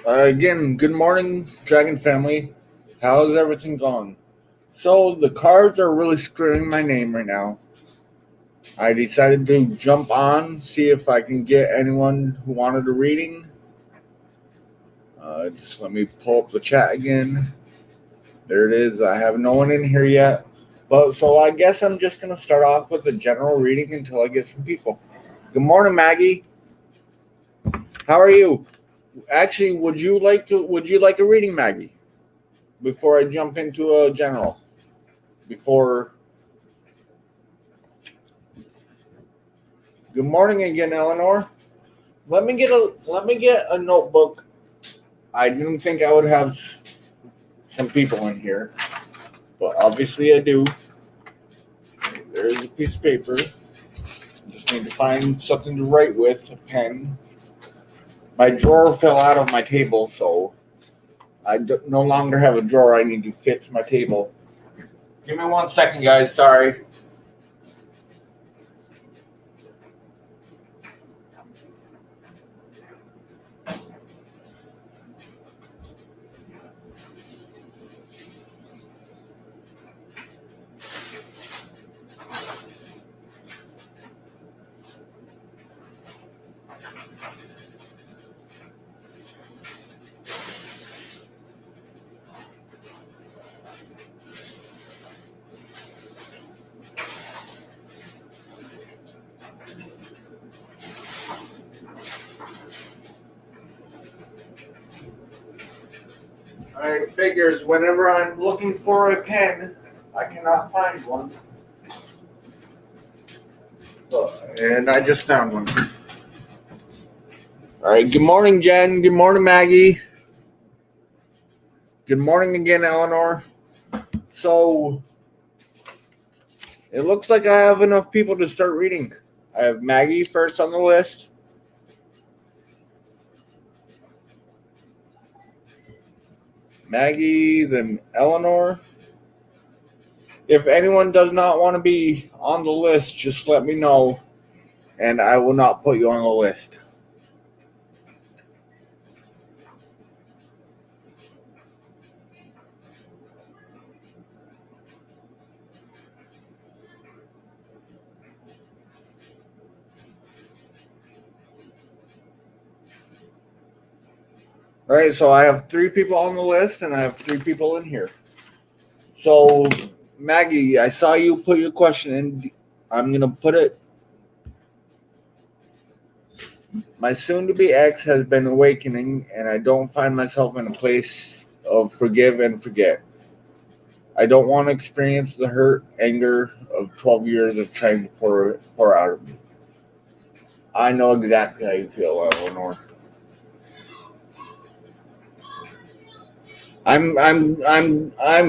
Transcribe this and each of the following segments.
Again, good morning, Dragon family. How's everything going? So, the cards are really screaming my name right now. I decided to jump on, see if I can get anyone who wanted a reading. Just let me pull up the chat again. There it is. I have no one in here yet. But so I guess I'm just going to start off with a general reading until I get some people. Good morning, Maggie. How are you? Actually, would you like a reading, Maggie? Before I jump into a general. Before Good morning again, Eleanor. Let me get a notebook. I didn't think I would have some people in here, but obviously I do. There's a piece of paper. Just need to find something to write with, a pen. My drawer fell out of my table, so no longer have a drawer. I need to fix my table. Give me 1 second, guys. Sorry. All right, figures. Whenever I'm looking for a pen, I cannot find one. And I just found one. All right, good morning, Jen. Good morning, Maggie. Good morning again, Eleanor. So, it looks like I have enough people to start reading. I have Maggie first on the list. Maggie, then Eleanor. If anyone does not want to be on the list, just let me know, and I will not put you on the list. All right, so I have 3 people on the list, and I have 3 people in here. So, Maggie, I saw you put your question in. I'm going to put it. My soon-to-be ex has been awakening, and I don't find myself in a place of forgive and forget. I don't want to experience the hurt, anger of 12 years of trying to pour out of me. I know exactly how you feel, Eleanor. I'm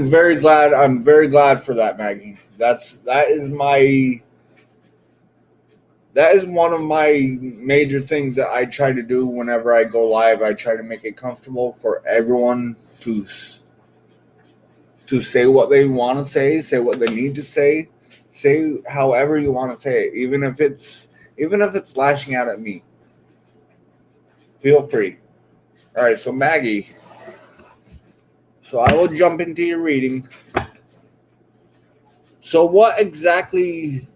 very glad. I'm very glad for that, Maggie. That is one of my major things that I try to do whenever I go live. I try to make it comfortable for everyone to say what they want to say what they need to say however you want to say it, even if it's lashing out at me. Feel free. All right, so Maggie. So I will jump into your reading. So what exactly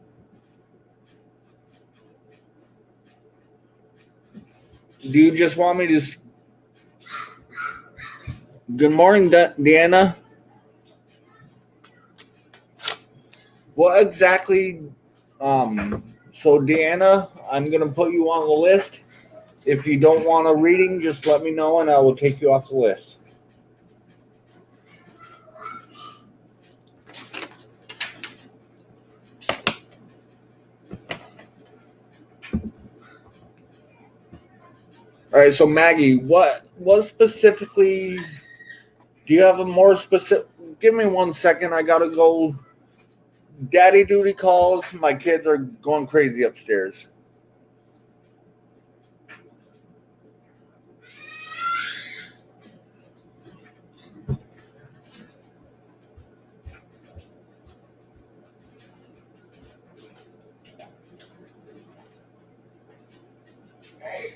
do you just want me to? Good morning, Deanna. What exactly? So Deanna, I'm gonna put you on the list. If you don't want a reading, just let me know and I will take you off the list. All right, so Maggie, what specifically do you have a more specific? Give me 1 second. I gotta go. Daddy duty calls. My kids are going crazy upstairs. Hey.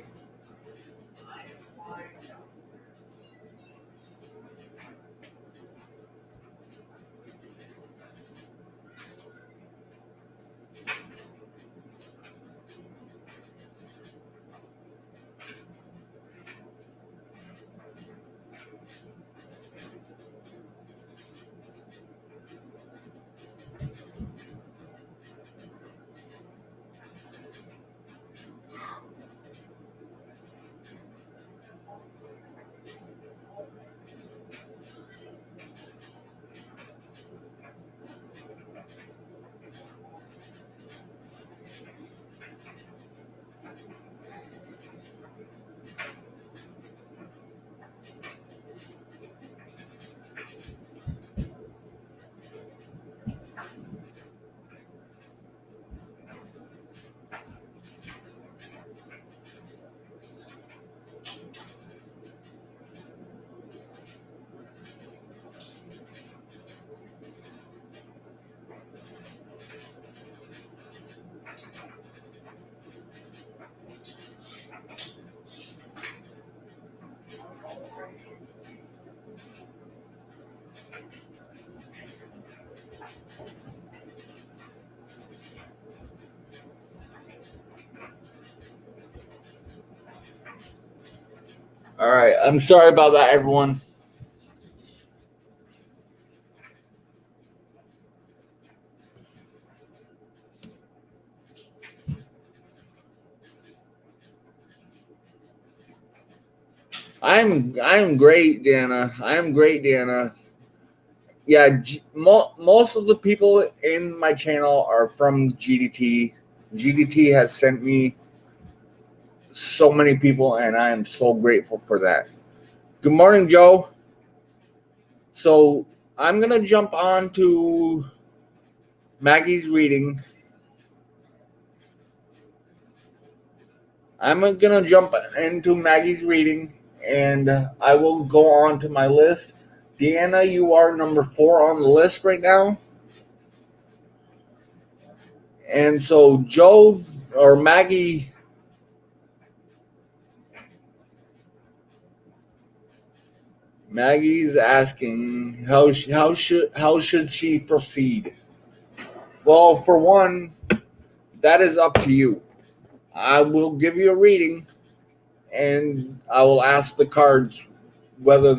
All right. I'm sorry about that, everyone. I'm great, Dana. I'm great, Dana. Yeah, most of the people in my channel are from GDT. GDT has sent me so many people, and I am so grateful for that. Good morning, Joe. So I'm gonna jump on to Maggie's reading. I'm gonna jump into Maggie's reading, and I will go on to my list. Deanna, you are number 4 on the list right now. And so Joe or Maggie's asking how should she proceed? Well, for one, that is up to you. I will give you a reading, and I will ask the cards whether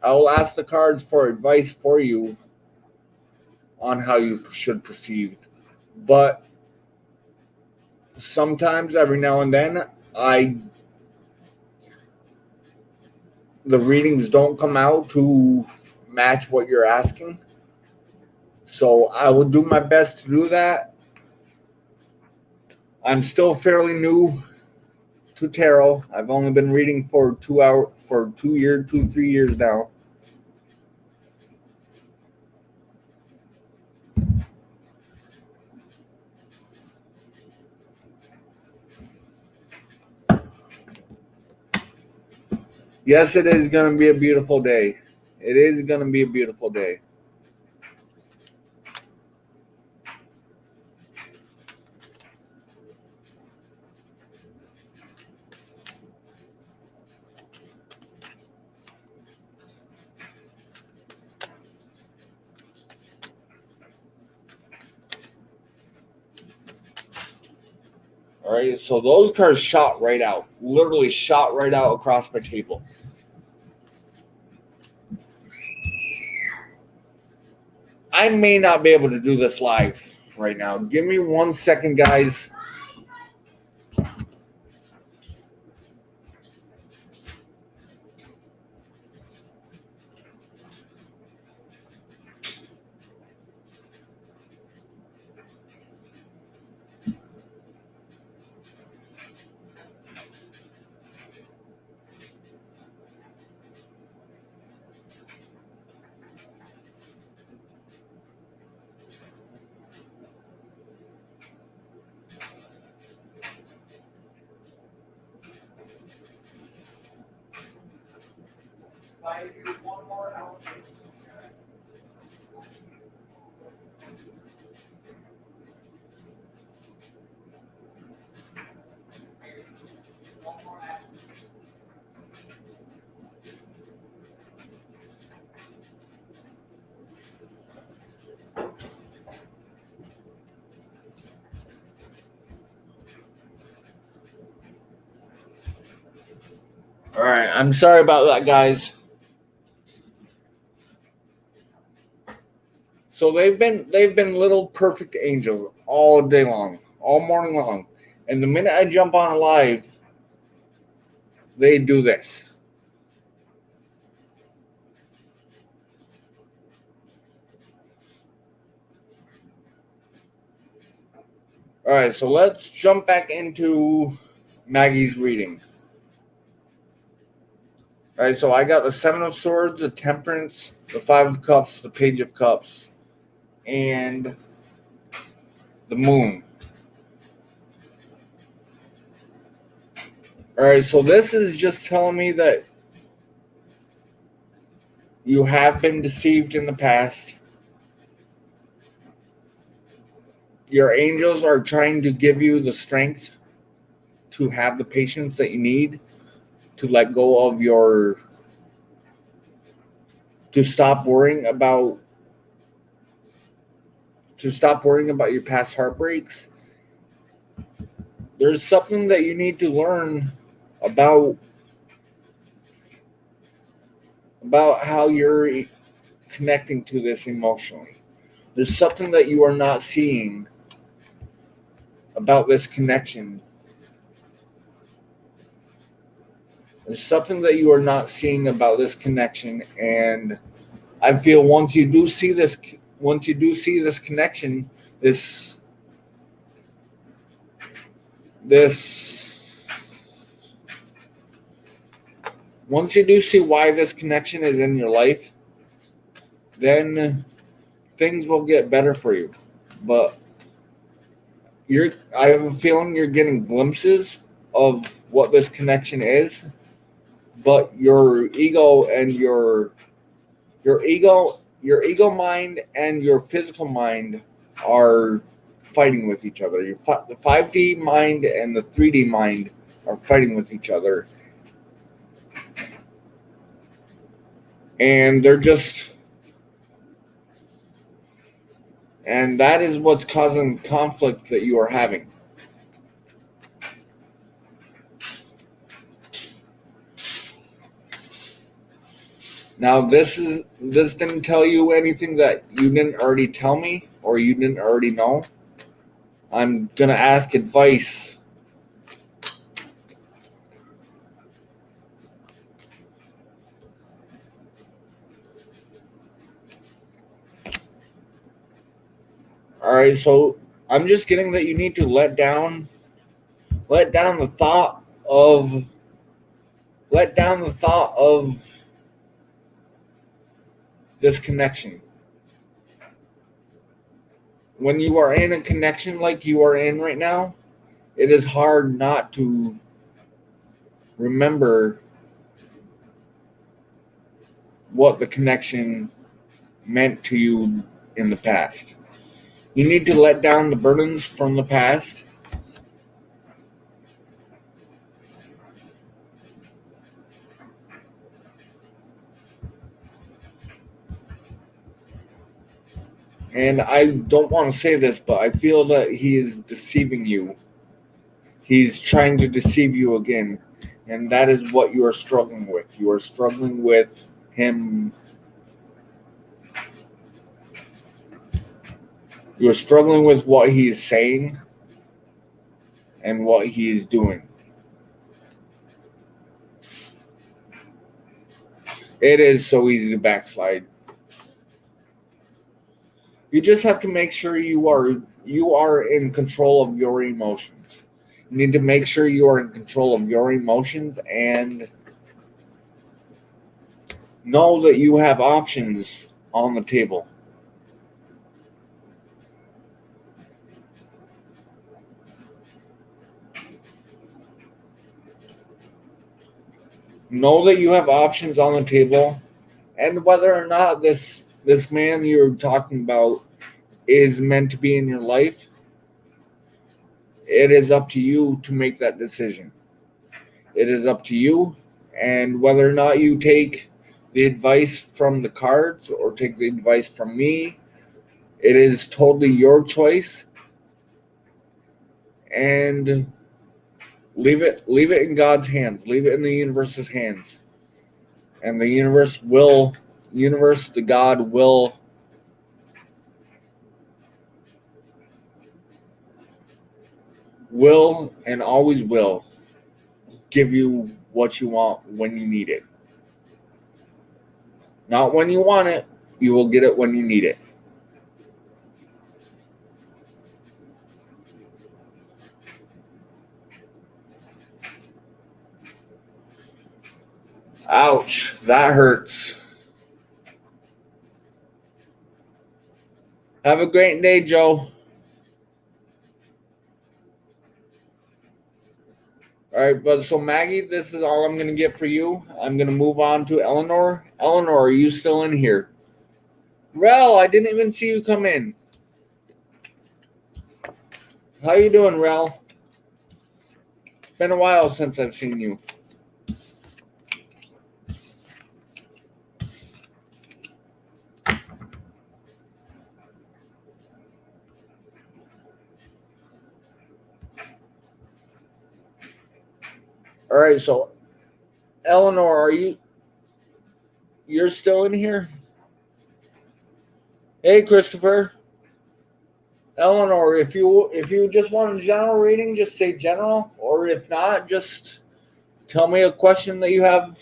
I will ask the cards for advice for you on how you should proceed. But sometimes, every now and then, the readings don't come out to match what you're asking. So I will do my best to do that. I'm still fairly new to tarot. I've only been reading for 3 years now. Yes, it is going to be a beautiful day. It is going to be a beautiful day. All right, so those cards shot right out. Literally shot right out across my table. I may not be able to do this live right now. Give me 1 second, guys. All right, I'm sorry about that, guys. So they've been little perfect angels all day long, all morning long. And the minute I jump on a live, they do this. All right, so let's jump back into Maggie's reading. All right, so I got the 7 of Swords, the Temperance, the 5 of Cups, the Page of Cups, and the Moon. All right, so this is just telling me that you have been deceived in the past. Your angels are trying to give you the strength to have the patience that you need to let go of your to stop worrying about your past heartbreaks. There's something that you need to learn about how you're connecting to this emotionally. There's something that you are not seeing about this connection. There's something that you are not seeing about this connection, and I feel once you do see this connection, this once you do see why this connection is in your life, then things will get better for you. But I have a feeling you're getting glimpses of what this connection is, but your ego mind and your physical mind are fighting with each other. The 5D mind and the 3D mind are fighting with each other. And and that is what's causing conflict that you are having. Now, this didn't tell you anything that you didn't already tell me or you didn't already know. I'm going to ask advice. All right, so I'm just getting that you need to let down the thought of this connection. When you are in a connection like you are in right now, it is hard not to remember what the connection meant to you in the past. You need to let down the burdens from the past. And I don't want to say this, but I feel that he is deceiving you. He's trying to deceive you again. And that is what you are struggling with. You are struggling with him. You're struggling with what he is saying and what he is doing. It is so easy to backslide. You just have to make sure you are in control of your emotions. You need to make sure you are in control of your emotions and know that you have options on the table. Know that you have options on the table, and whether or not this man you're talking about is meant to be in your life, it is up to you to make that decision. It is up to you, and whether or not you take the advice from the cards or take the advice from me, it is totally your choice. And leave it in God's hands. Leave it in the universe's hands. And the the God will and always will give you what you want when you need it. Not when you want it, you will get it when you need it. Ouch, that hurts. Have a great day, Joe. All right, but so Maggie, this is all I'm going to get for you. I'm going to move on to Eleanor. Eleanor, are you still in here? Rel, I didn't even see you come in. How you doing, Rel? It's been a while since I've seen you. All right, so Eleanor, you're still in here? Hey, Christopher. Eleanor, if you just want a general reading, just say general, or if not, just tell me a question that you have.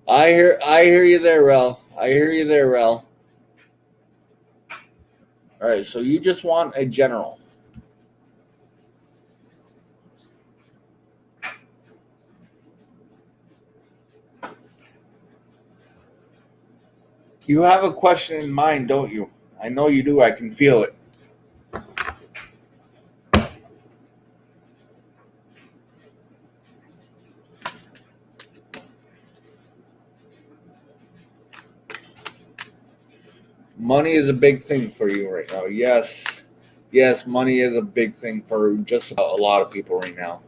I hear you there, Rel. I hear you there, Rel. All right, so you just want a general. You have a question in mind, don't you? I know you do. I can feel it. Money is a big thing for you right now. Yes. Yes, money is a big thing for just about a lot of people right now.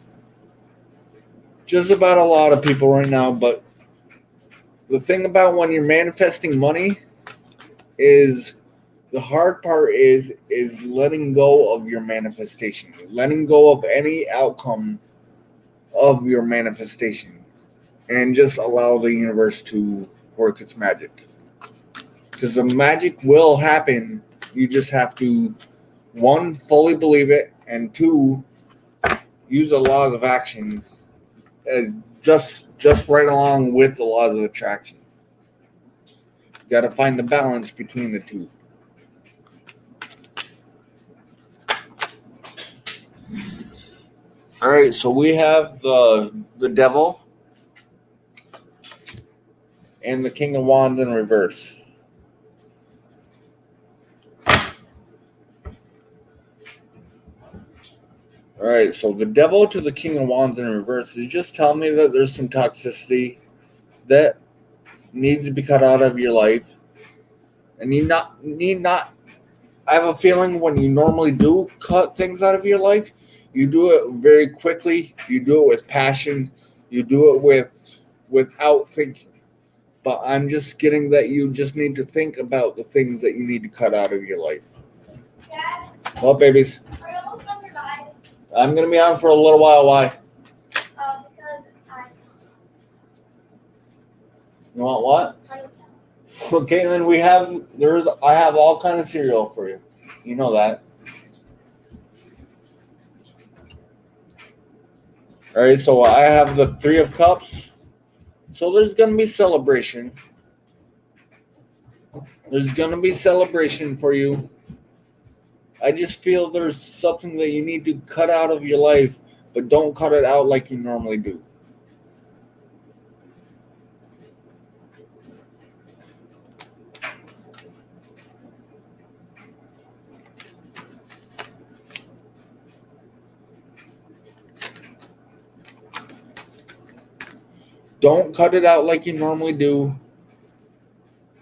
Just about a lot of people right now, but the thing about when you're manifesting money is the hard part is letting go of your manifestation, letting go of any outcome of your manifestation, and just allow the universe to work its magic. Because the magic will happen. You just have to, one, fully believe it, and two, use the laws of action as just right along with the laws of attraction. You got to find the balance between the two. All right, so we have the devil and the King of Wands in reverse. All right, so the devil to the King of Wands in reverse is just telling me that there's some toxicity that needs to be cut out of your life, and need not. I have a feeling when you normally do cut things out of your life, you do it very quickly. You do it with passion. You do it without thinking. But I'm just getting that you just need to think about the things that you need to cut out of your life. Dad, Well, babies, are you almost done your live? I'm going to be on for a little while. Why? Because You want what? I Well, Caitlin, I have all kind of cereal for you. You know that. All right, so I have the Three of Cups. So there's going to be celebration. There's going to be celebration for you. I just feel there's something that you need to cut out of your life, but don't cut it out like you normally do. Don't cut it out like you normally do.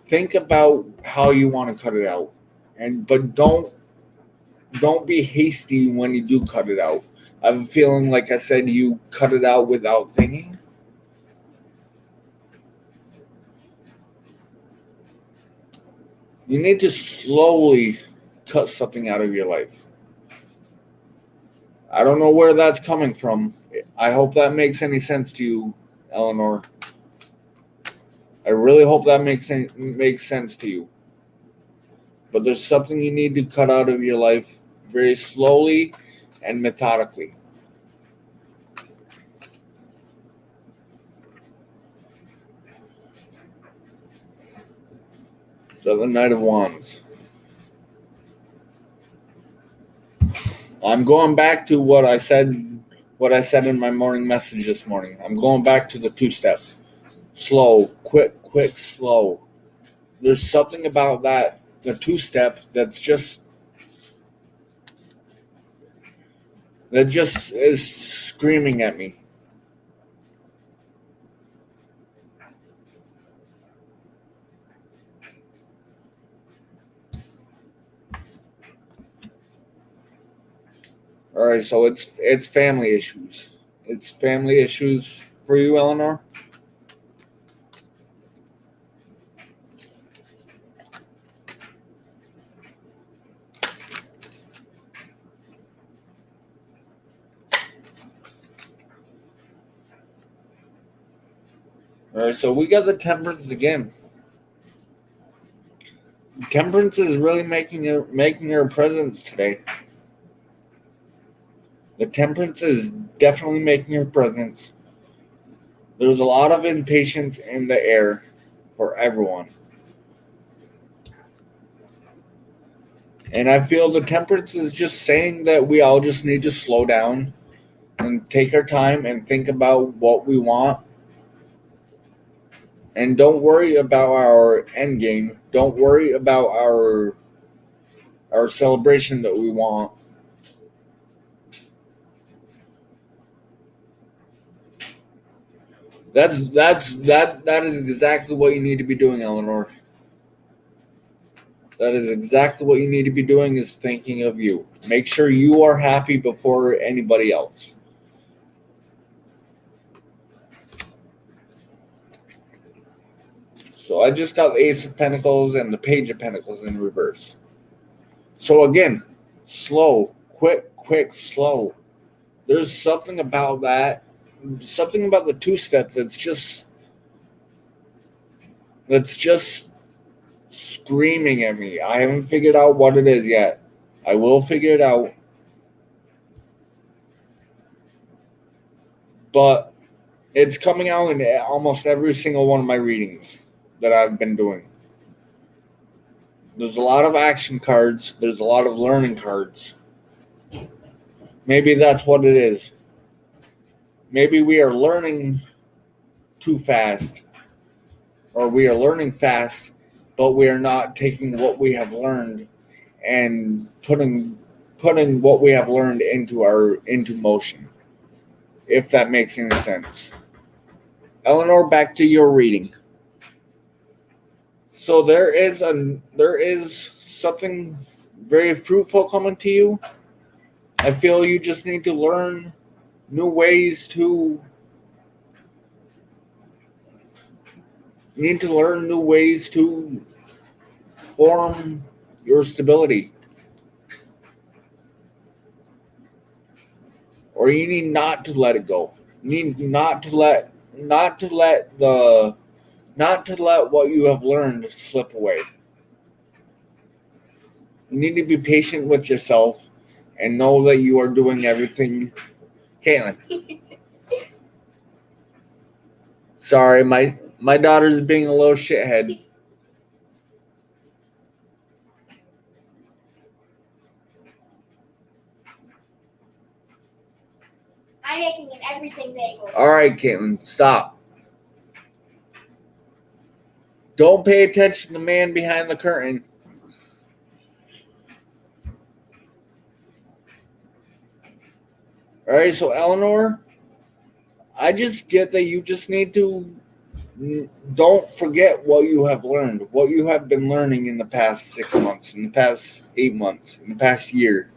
Think about how you want to cut it out. But don't be hasty when you do cut it out. I have a feeling, like I said, you cut it out without thinking. You need to slowly cut something out of your life. I don't know where that's coming from. I hope that makes any sense to you, Eleanor. I really hope that makes sense to you. But there's something you need to cut out of your life very slowly and methodically. So the Knight of Wands. I'm going back to what I said in my morning message this morning. I'm going back to the two-step. Slow, quick, slow. There's something about that, the two-step, that just is screaming at me. All right, so it's family issues. It's family issues for you, Eleanor. All right, so we got the Temperance again. Temperance is really making her presence today. The Temperance is definitely making her presence. There's a lot of impatience in the air for everyone. And I feel the Temperance is just saying that we all just need to slow down and take our time and think about what we want. And don't worry about our end game. Don't worry about our celebration that we want. That is exactly what you need to be doing, Eleanor. That is exactly what you need to be doing, is thinking of you. Make sure you are happy before anybody else. So I just got the Ace of Pentacles and the Page of Pentacles in reverse. So again, slow, quick, slow. There's something about that, something about the two-step that's just screaming at me. I haven't figured out what it is yet. I will figure it out. But it's coming out in almost every single one of my readings that I've been doing. There's a lot of action cards. There's a lot of learning cards. Maybe that's what it is. Maybe we are learning too fast. Or we are learning fast, but we are not taking what we have learned and putting what we have learned into motion. If that makes any sense. Eleanor, back to your reading. So there is something very fruitful coming to you. I feel you just need to learn new ways to form your stability. Or you need not to let it go. You need not to let what you have learned slip away. You need to be patient with yourself and know that you are doing everything. Caitlin. Sorry, my daughter's being a little shithead. I'm making it everything bagel. All right, Caitlin, stop. Don't pay attention to the man behind the curtain. All right, so Eleanor, I just get that you just need to don't forget what you have learned, what you have been learning in the past 6 months, in the past 8 months, in the past year.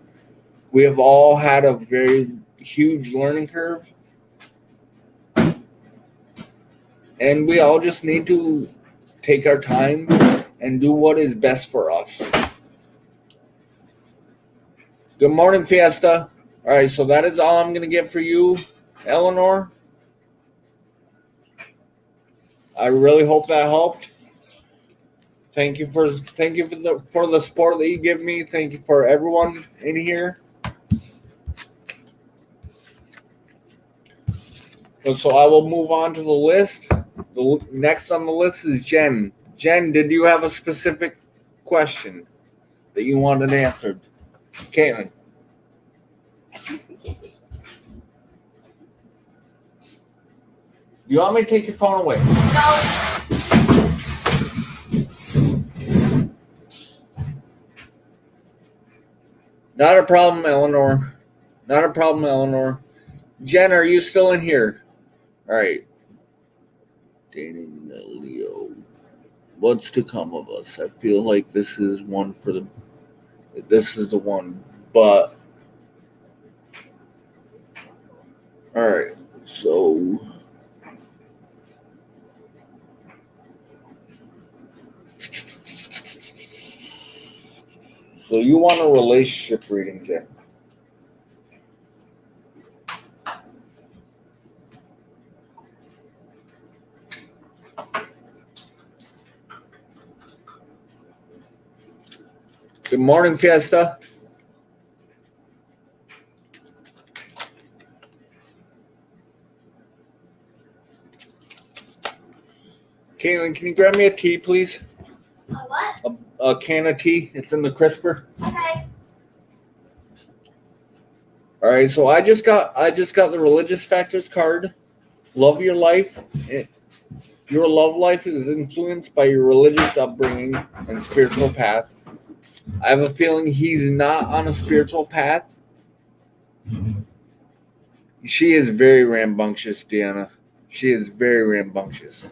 We have all had a very huge learning curve. And we all just need to take our time and do what is best for us. Good morning, Fiesta. All right, so that is all I'm going to get for you, Eleanor. I really hope that helped. Thank you for the support that you give me. Thank you for everyone in here. So I will move on to the list. The next on the list is Jen. Jen, did you have a specific question that you wanted answered? Caitlin. You want me to take your phone away? No. Not a problem, Eleanor. Not a problem, Eleanor. Jen, are you still in here? All right. Dating Leo. What's to come of us? I feel like this is the one. But all right. So you want a relationship reading, Jen? Good morning, Fiesta. Caitlin, can you grab me a tea, please? A what? A can of tea. It's in the crisper. Okay. All right. So I just got the religious factors card. Love your life. Your love life is influenced by your religious upbringing and spiritual path. I have a feeling he's not on a spiritual path. She is very rambunctious, Deanna. She is very rambunctious.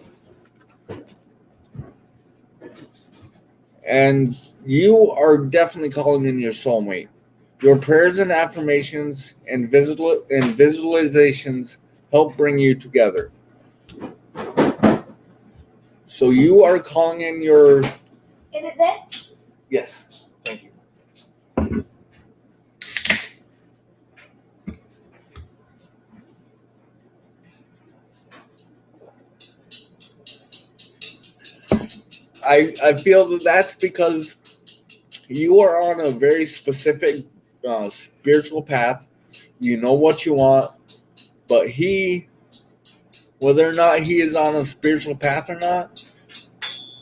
And you are definitely calling in your soulmate. Your prayers and affirmations and visualizations help bring you together. So you are calling in your... Is it this? Yes. Thank you. I feel that that's because you are on a very specific spiritual path. You know what you want, but whether or not he is on a spiritual path or not,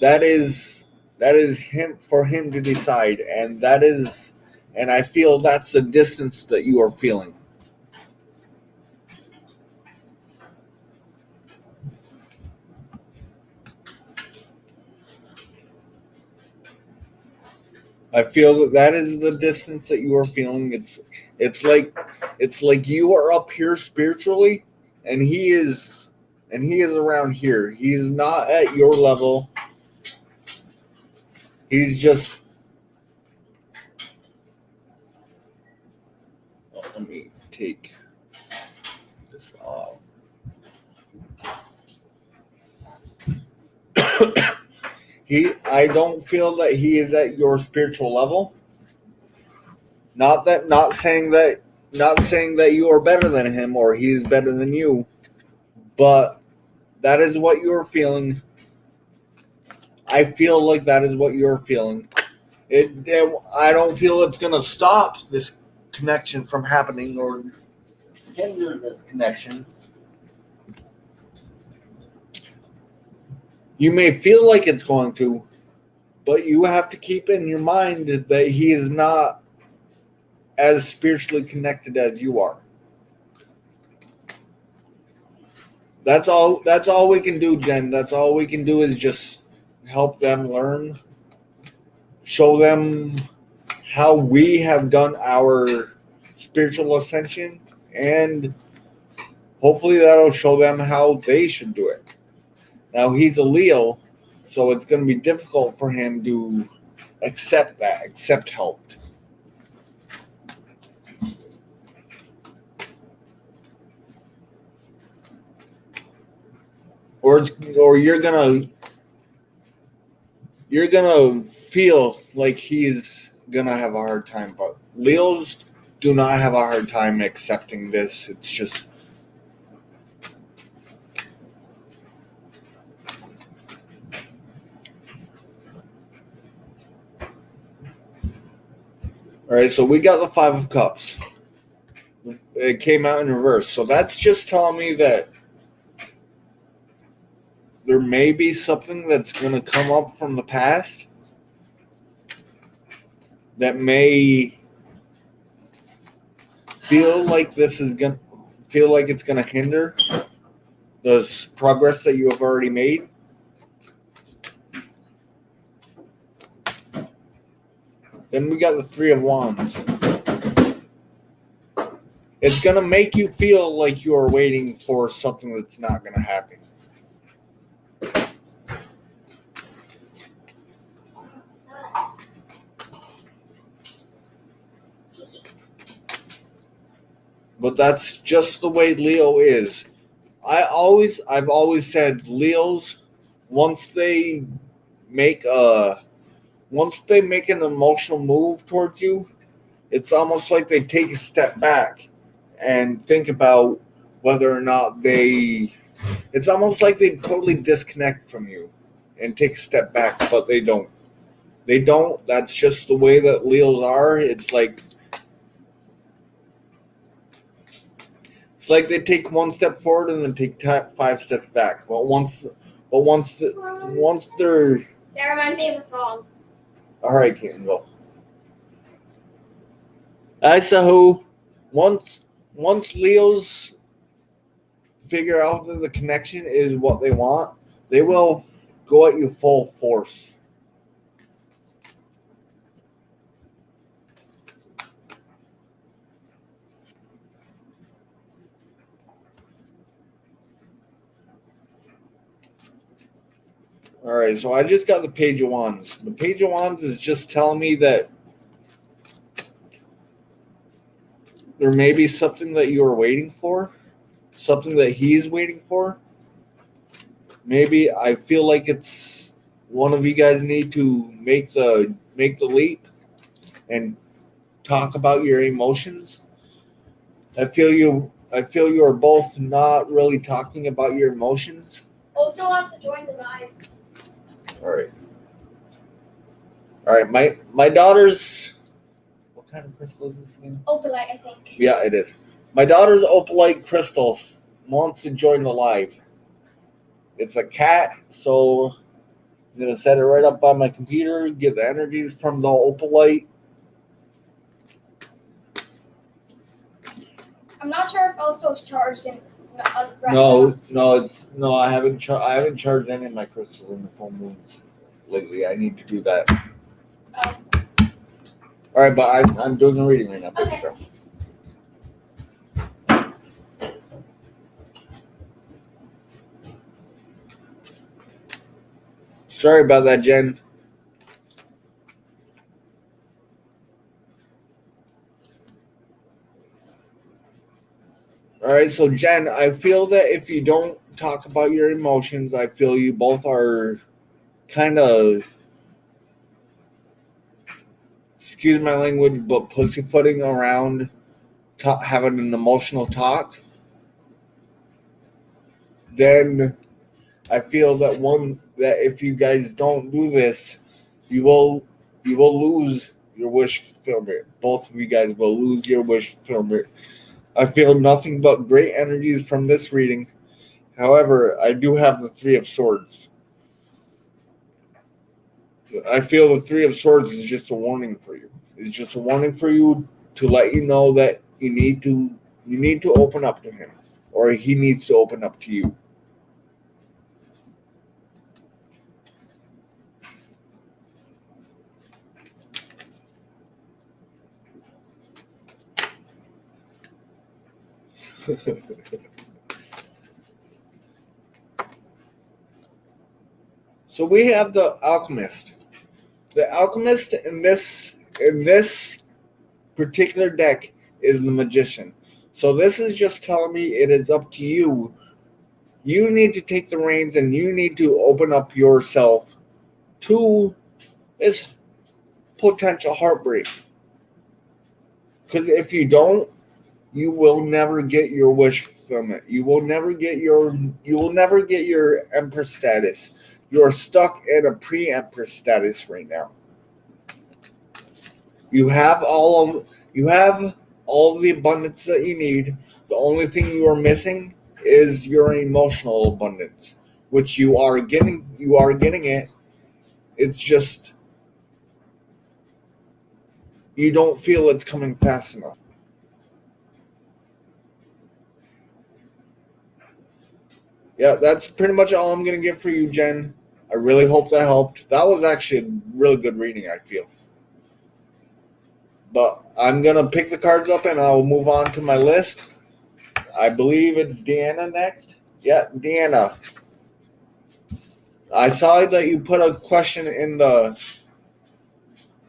that is him for him to decide, and I feel that's the distance that you are feeling. I feel that is the distance that you are feeling. It's like you are up here spiritually, and he is around here. He's not at your level. He's just... let me take this off. I don't feel that he is at your spiritual level. Not saying that you are better than him or he is better than you, but that is what you're feeling. I feel like that is what you're feeling. I don't feel it's going to stop this connection from happening or hinder this connection. You may feel like it's going to, but you have to keep in your mind that he is not as spiritually connected as you are. That's all we can do, Jen. That's all we can do is just help them learn, show them how we have done our spiritual ascension, and hopefully that'll show them how they should do it. Now, he's a Leo, so it's going to be difficult for him to accept help. Or you're gonna feel like he's gonna have a hard time. But Leos do not have a hard time accepting this. It's just... all right, so we got the Five of Cups. It came out in reverse. So that's just telling me that there may be something that's going to come up from the past that may feel like it's going to hinder the progress that you have already made. Then we got the Three of Wands. It's going to make you feel like you are waiting for something that's not going to happen. But that's just the way Leo is. I've always said Leos, once they make an emotional move towards you, it's almost like they take a step back and think about whether or not it's almost like they totally disconnect from you and take a step back, but they don't. They don't. That's just the way that Leos are. It's like they take one step forward and then take 5 steps back. Once they're That reminds me of a song. all right, Keaton, go. I Sahu. Once Leos figure out that the connection is what they want, they will go at you full force. All right, so I just got the Page of Wands. The Page of Wands is just telling me that there may be something that you are waiting for, something that he's waiting for. Maybe I feel like it's one of you guys need to make the leap and talk about your emotions. I feel you are both not really talking about your emotions. Also wants to join the live. All right. All right, my daughter's what kind of crystal is this again? Opalite, I think. Yeah, it is. My daughter's opalite crystal wants to join the live. It's a cat, so I'm gonna set it right up by my computer, get the energies from the opalite. I'm not sure if Osto's charged in. No, I haven't charged any of my crystals in the full moons lately. I need to do that. Oh. All right, but I'm doing a reading right now. Okay. Sorry about that, Jen. All right, so Jen, I feel that if you don't talk about your emotions, I feel you both are kind of, excuse my language, but pussyfooting around, having an emotional talk. Then I feel that if you guys don't do this, you will lose your wish fulfillment. Both of you guys will lose your wish fulfillment. I feel nothing but great energies from this reading. However, I do have the Three of Swords. I feel the Three of Swords is just a warning for you. It's just a warning for you to let you know that you need to open up to him, or he needs to open up to you. So we have the Alchemist. The Alchemist in this particular deck is the Magician. So this is just telling me it is up to you. You need to take the reins and you need to open up yourself to this potential heartbreak. Because if you don't, you will never get your wish fulfillment. You will never get your Empress status. You are stuck in a pre-Empress status right now. You have all the abundance that you need. The only thing you are missing is your emotional abundance, which you are getting. You are getting it. It's just you don't feel it's coming fast enough. Yeah, that's pretty much all I'm gonna get for you, Jen. I really hope that helped. That was actually a really good reading, I feel. But I'm gonna pick the cards up and I'll move on to my list. I believe it's Deanna next. Yeah, Deanna. I saw that you put a question in the.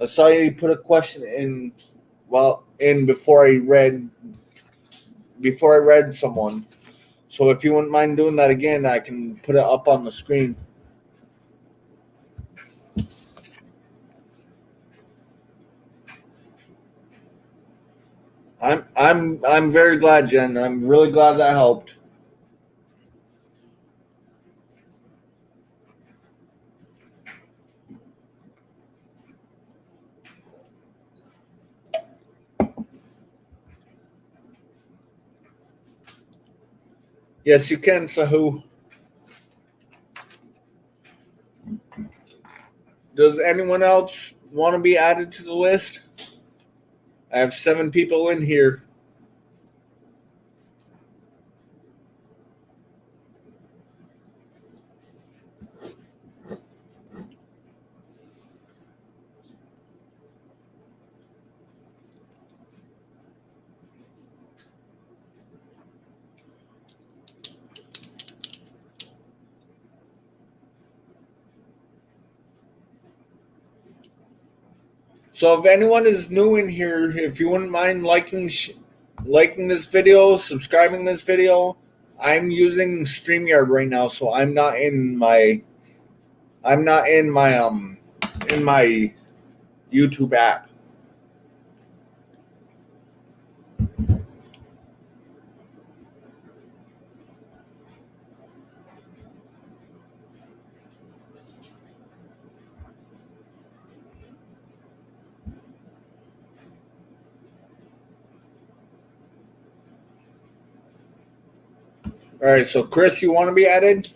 I saw you put a question in. Well, in before I read someone. So if you wouldn't mind doing that again, I can put it up on the screen. I'm very glad, Jen. I'm really glad that helped. Yes, you can, Sahu. Does anyone else want to be added to the list? I have 7 people in here. So if anyone is new in here, if you wouldn't mind liking this video, subscribing this video, I'm using StreamYard right now, so I'm not in my in my YouTube app. All right, so Chris, you want to be added?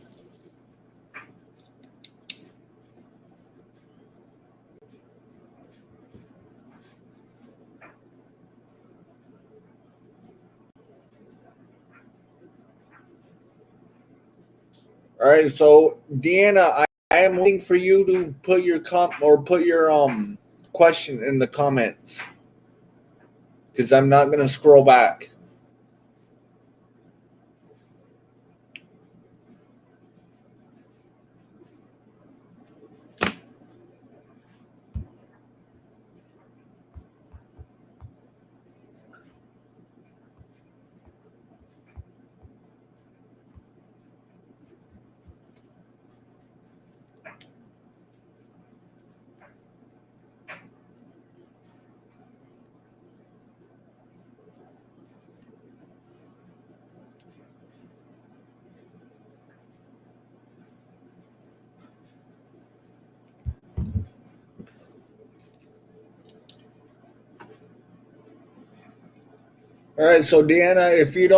All right, so Deanna, I am waiting for you to put your question in the comments because I'm not gonna scroll back. All right, so Deanna, if you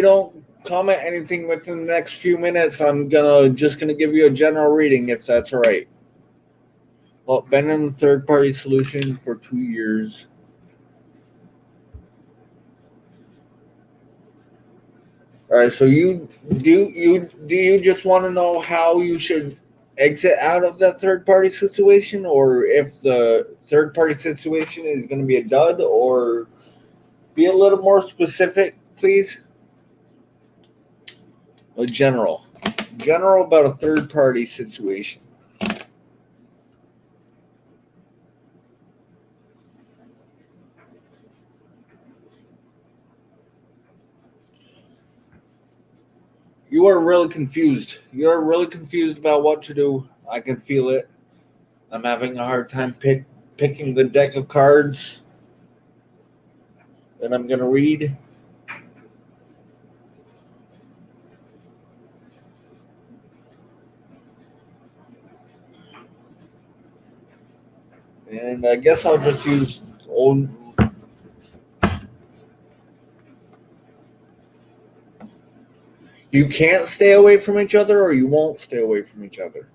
don't comment anything within the next few minutes, I'm just gonna give you a general reading if that's all right. Well, been in the third party solution for 2 years. All right, so you just want to know how you should exit out of that third party situation, or if the third party situation is going to be a dud, or be a little more specific, please? A general about a third party situation. You are really confused. You're really confused about what to do. I can feel it. I'm having a hard time picking the deck of cards that I'm going to read. And I guess I'll just use old. You can't stay away from each other, or you won't stay away from each other.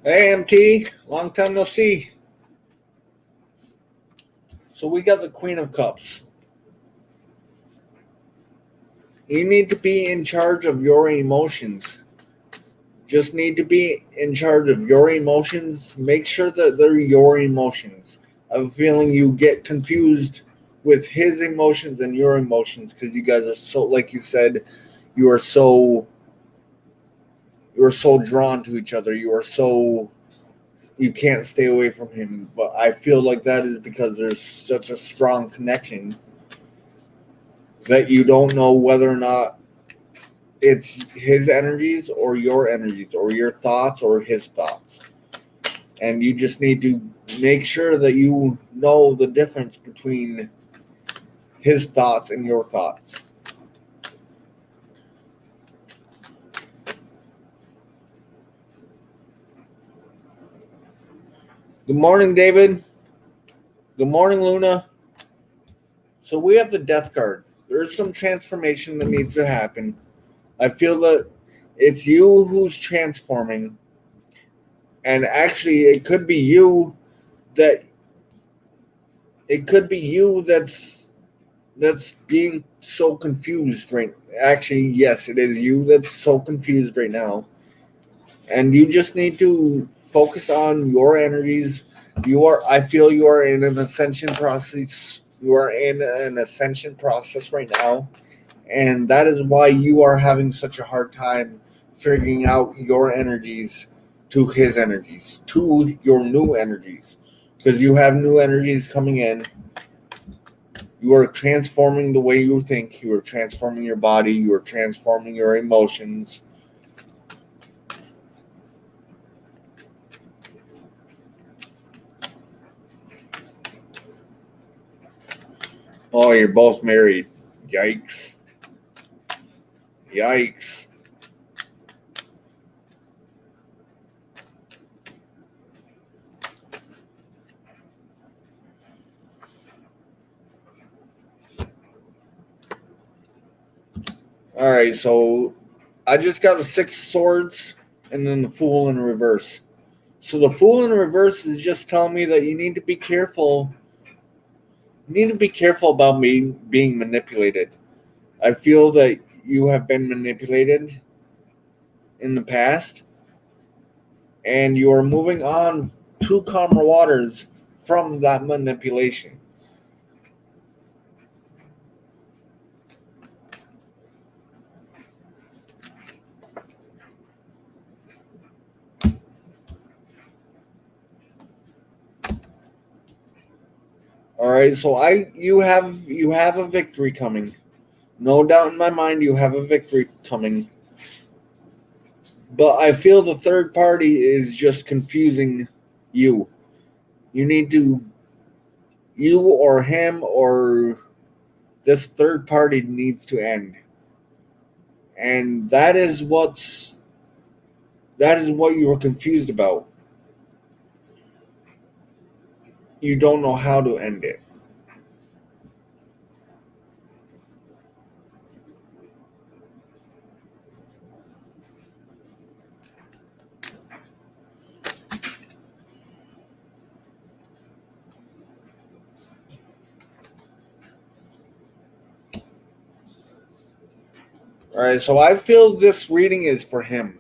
Hey, MT, long time no see. So we got the Queen of Cups. You need to be in charge of your emotions. Just need to be in charge of your emotions. Make sure that they're your emotions. I have a feeling you get confused with his emotions and your emotions because you guys are so, like you said, you are so drawn to each other. You can't stay away from him. But I feel like that is because there's such a strong connection that you don't know whether or not it's his energies or your energies or your thoughts or his thoughts. And you just need to make sure that you know the difference between his thoughts and your thoughts. Good morning, David. Good morning, Luna. So we have the death card. There's some transformation that needs to happen. I feel that it's you who's transforming. And actually that it could be you that's being so confused right. Actually, yes, it is you that's so confused right now. And you just need to focus on your energies. I feel you are in an ascension process. You are in an ascension process right now, and that is why you are having such a hard time figuring out your energies to his energies, to your new energies, because you have new energies coming in. You are transforming the way you think. You are transforming your body. You are transforming your emotions. Oh, you're both married. Yikes. Yikes. All right, so I just got the Six of Swords and then the Fool in reverse. So the Fool in reverse is just telling me that you need to be careful. You need to be careful about me being manipulated. I feel that you have been manipulated in the past, and you are moving on to calmer waters from that manipulation. All right, so you have a victory coming. No doubt in my mind, you have a victory coming. But I feel the third party is just confusing you. You need to, you or him or this third party needs to end. And that is what you were confused about. You don't know how to end it. All right, so I feel this reading is for him.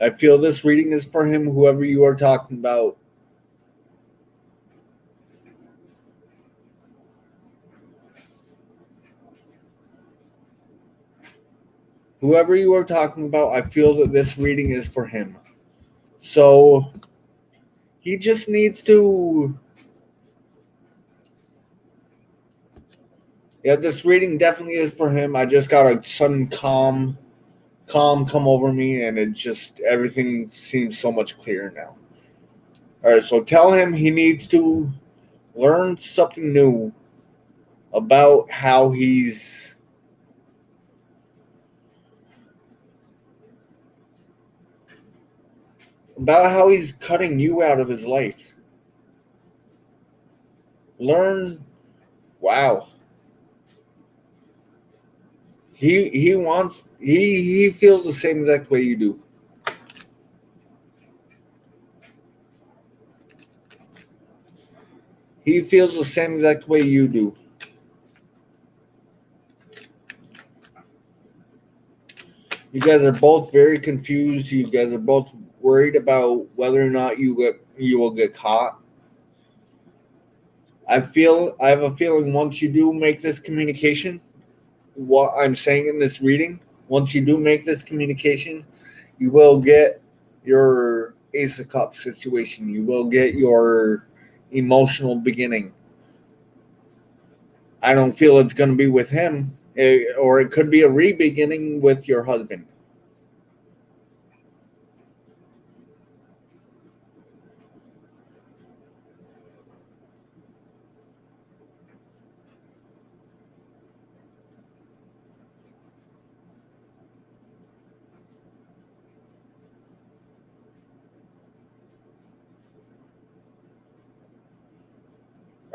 I feel this reading is for him, whoever you are talking about. Whoever you are talking about, I feel that this reading is for him. So he just needs to. Yeah, this reading definitely is for him. I just got a sudden calm come over me, and it just everything seems so much clearer now. All right, so tell him he needs to learn something new about how he's cutting you out of his life. Learn, wow. He feels the same exact way you do. He feels the same exact way you do. You guys are both very confused. You guys are both worried about whether or not you will get caught. I have a feeling once you do make this communication, what I'm saying in this reading, once you do make this communication, you will get your Ace of Cups situation. You will get your emotional beginning. I don't feel it's going to be with him, or it could be a re-beginning with your husband.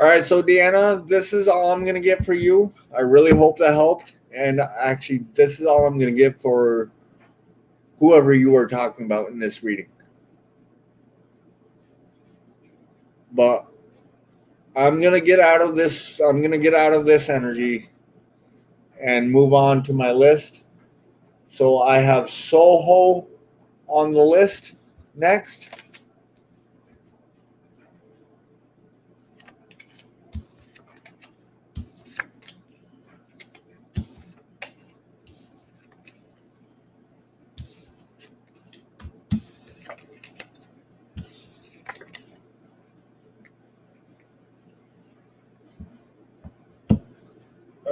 All right, so Deanna, this is all I'm gonna get for you. I really hope that helped. And actually, this is all I'm gonna get for whoever you were talking about in this reading. But I'm gonna get out of this. I'm gonna get out of this energy and move on to my list. So I have Soho on the list next.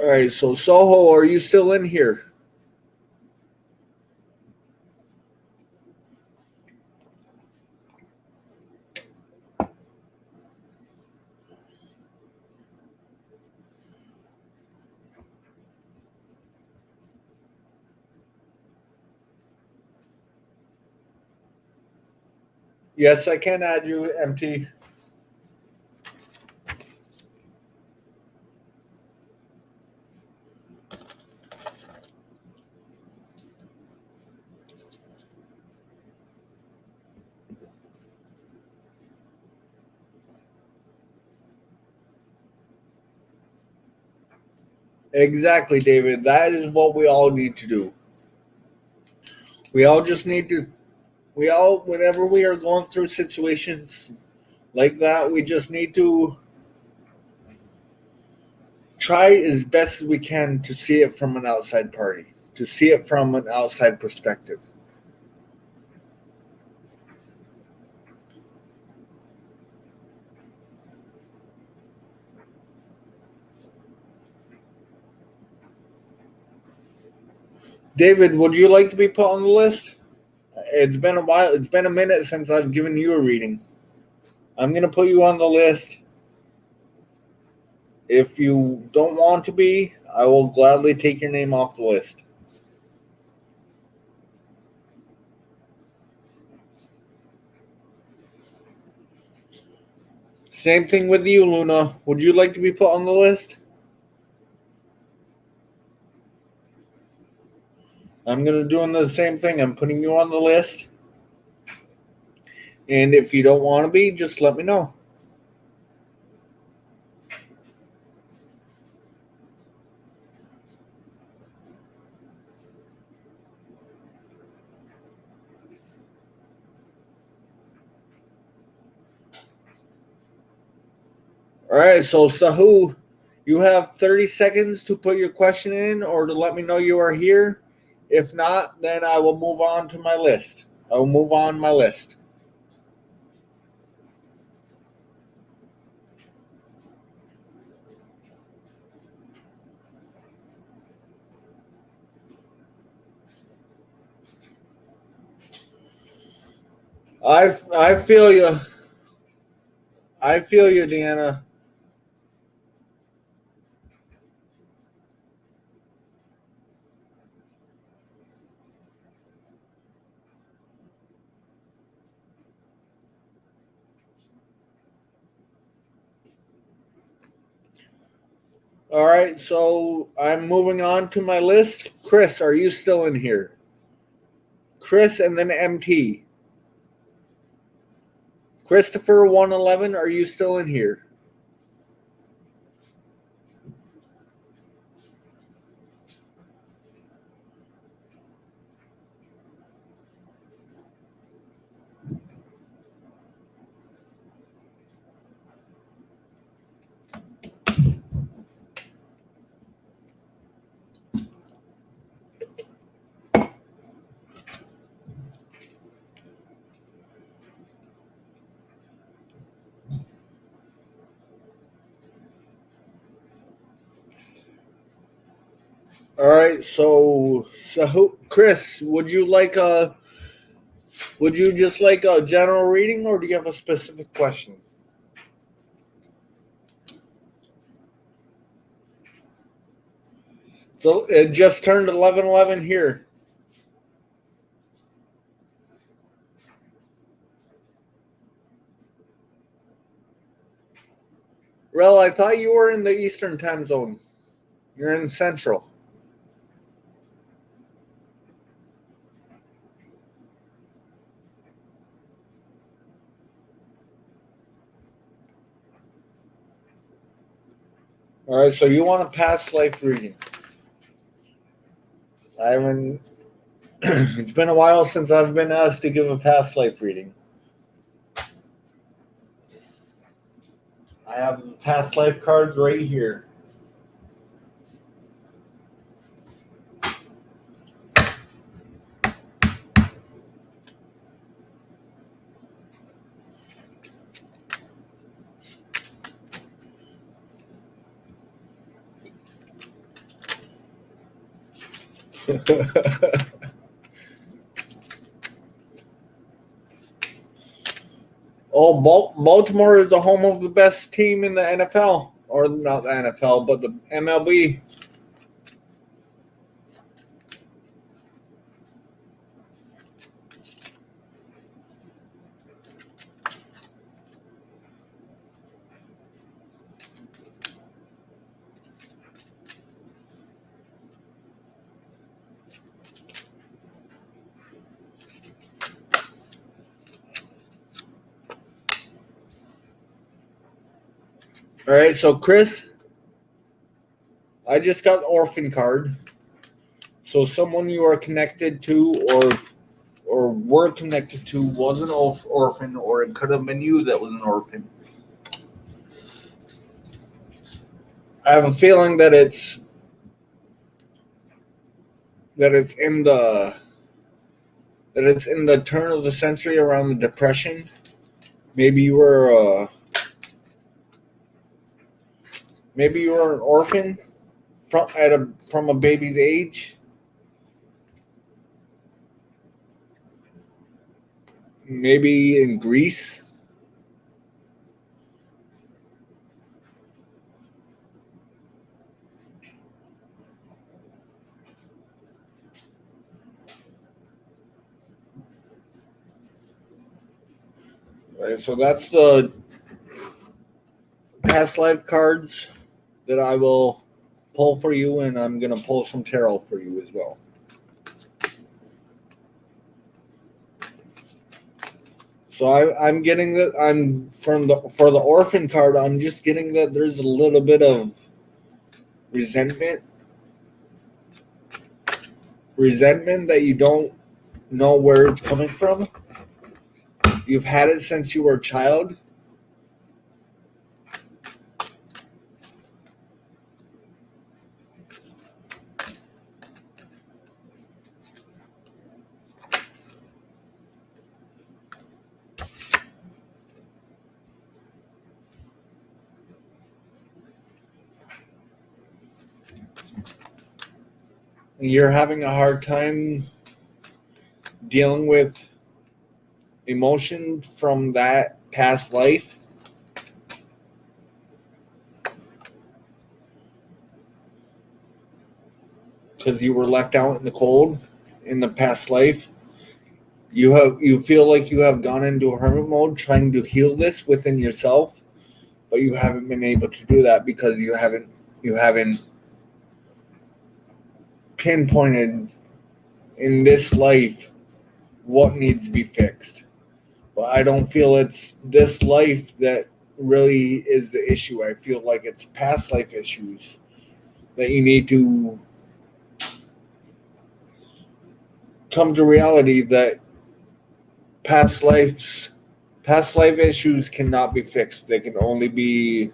All right, so Soho, are you still in here? Yes, I can add you, MT. Exactly, David. That is what we all need to do. We all just need to, whenever we are going through situations like that, we just need to try as best as we can to see it from an outside party, to see it from an outside perspective. David, would you like to be put on the list? It's been a while. It's been a minute since I've given you a reading. I'm going to put you on the list. If you don't want to be, I will gladly take your name off the list. Same thing with you, Luna. Would you like to be put on the list? I'm going to do the same thing. I'm putting you on the list. And if you don't want to be, just let me know. All right, so Sahu, you have 30 seconds to put your question in or to let me know you are here. If not, then I will move on to my list. I will move on my list. I feel you. I feel you, Deanna. All right, so I'm moving on to my list. Chris, are you still in here? Chris and then MT. Christopher 111, are you still in here? All right, so Chris, would you just like a general reading or do you have a specific question? So it just turned 11:11 here. Rel, I thought you were in the Eastern time zone. You're in Central. All right, so you want a past life reading. I haven't. It's been a while since I've been asked to give a past life reading. I have past life cards right here. Oh, Baltimore is the home of the best team in the NFL. Or not the NFL, but the MLB. All right, so Chris, I just got the orphan card. So someone you are connected to or were connected to was an orphan, or it could have been you that was an orphan. I have a feeling that it's in the turn of the century around the Depression. Maybe you were an orphan from a baby's age. Maybe in Greece. Right, so that's the past life cards that I will pull for you, and I'm going to pull some tarot for you as well. So I'm getting that for the orphan card. I'm just getting that there's a little bit of resentment that you don't know where it's coming from. You've had it since you were a child. You're having a hard time dealing with emotion from that past life. Because you were left out in the cold in the past life. You feel like you have gone into hermit mode trying to heal this within yourself, but you haven't been able to do that because you haven't pinpointed in this life what needs to be fixed. But I don't feel it's this life that really is the issue. I feel like it's past life issues that you need to come to reality that past life issues cannot be fixed. They can only be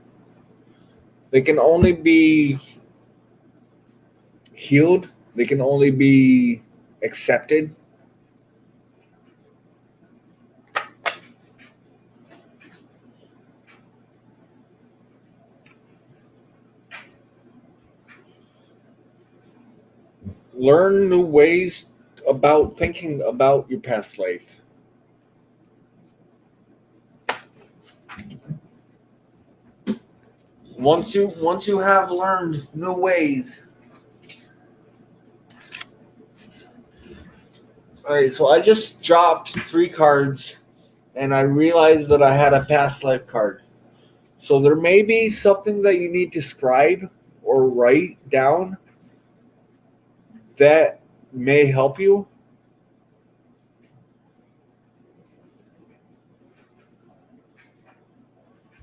healed. They can only be accepted. Learn new ways about thinking about your past life. Once you have learned new ways. All right, so I just dropped 3 cards, and I realized that I had a past life card. So there may be something that you need to scribe or write down that may help you.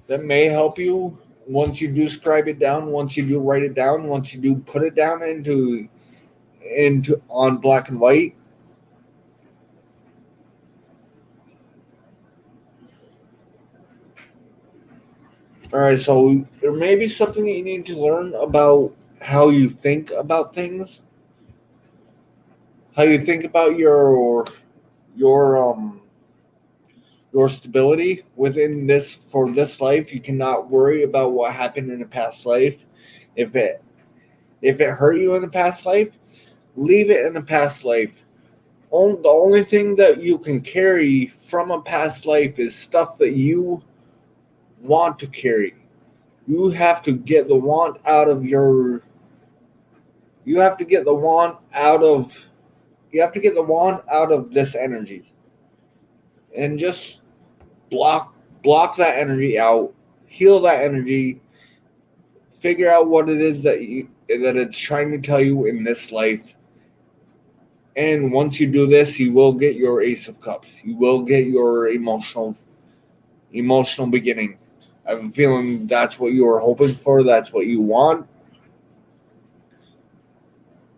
That may help you once you do scribe it down, once you do write it down, once you do put it down into on black and white. All right, so there may be something that you need to learn about how you think about things, how you think about your your stability within this for this life. You cannot worry about what happened in a past life. If it hurt you in a past life, leave it in a past life. The only thing that you can carry from a past life is stuff that you want to carry. You have to get the want out of your. You have to get the want out of. You have to get the want out of this energy, and just block that energy out. Heal that energy. Figure out what it is that it's trying to tell you in this life. And once you do this, you will get your Ace of Cups. You will get your emotional beginning. I have a feeling that's what you are hoping for. That's what you want.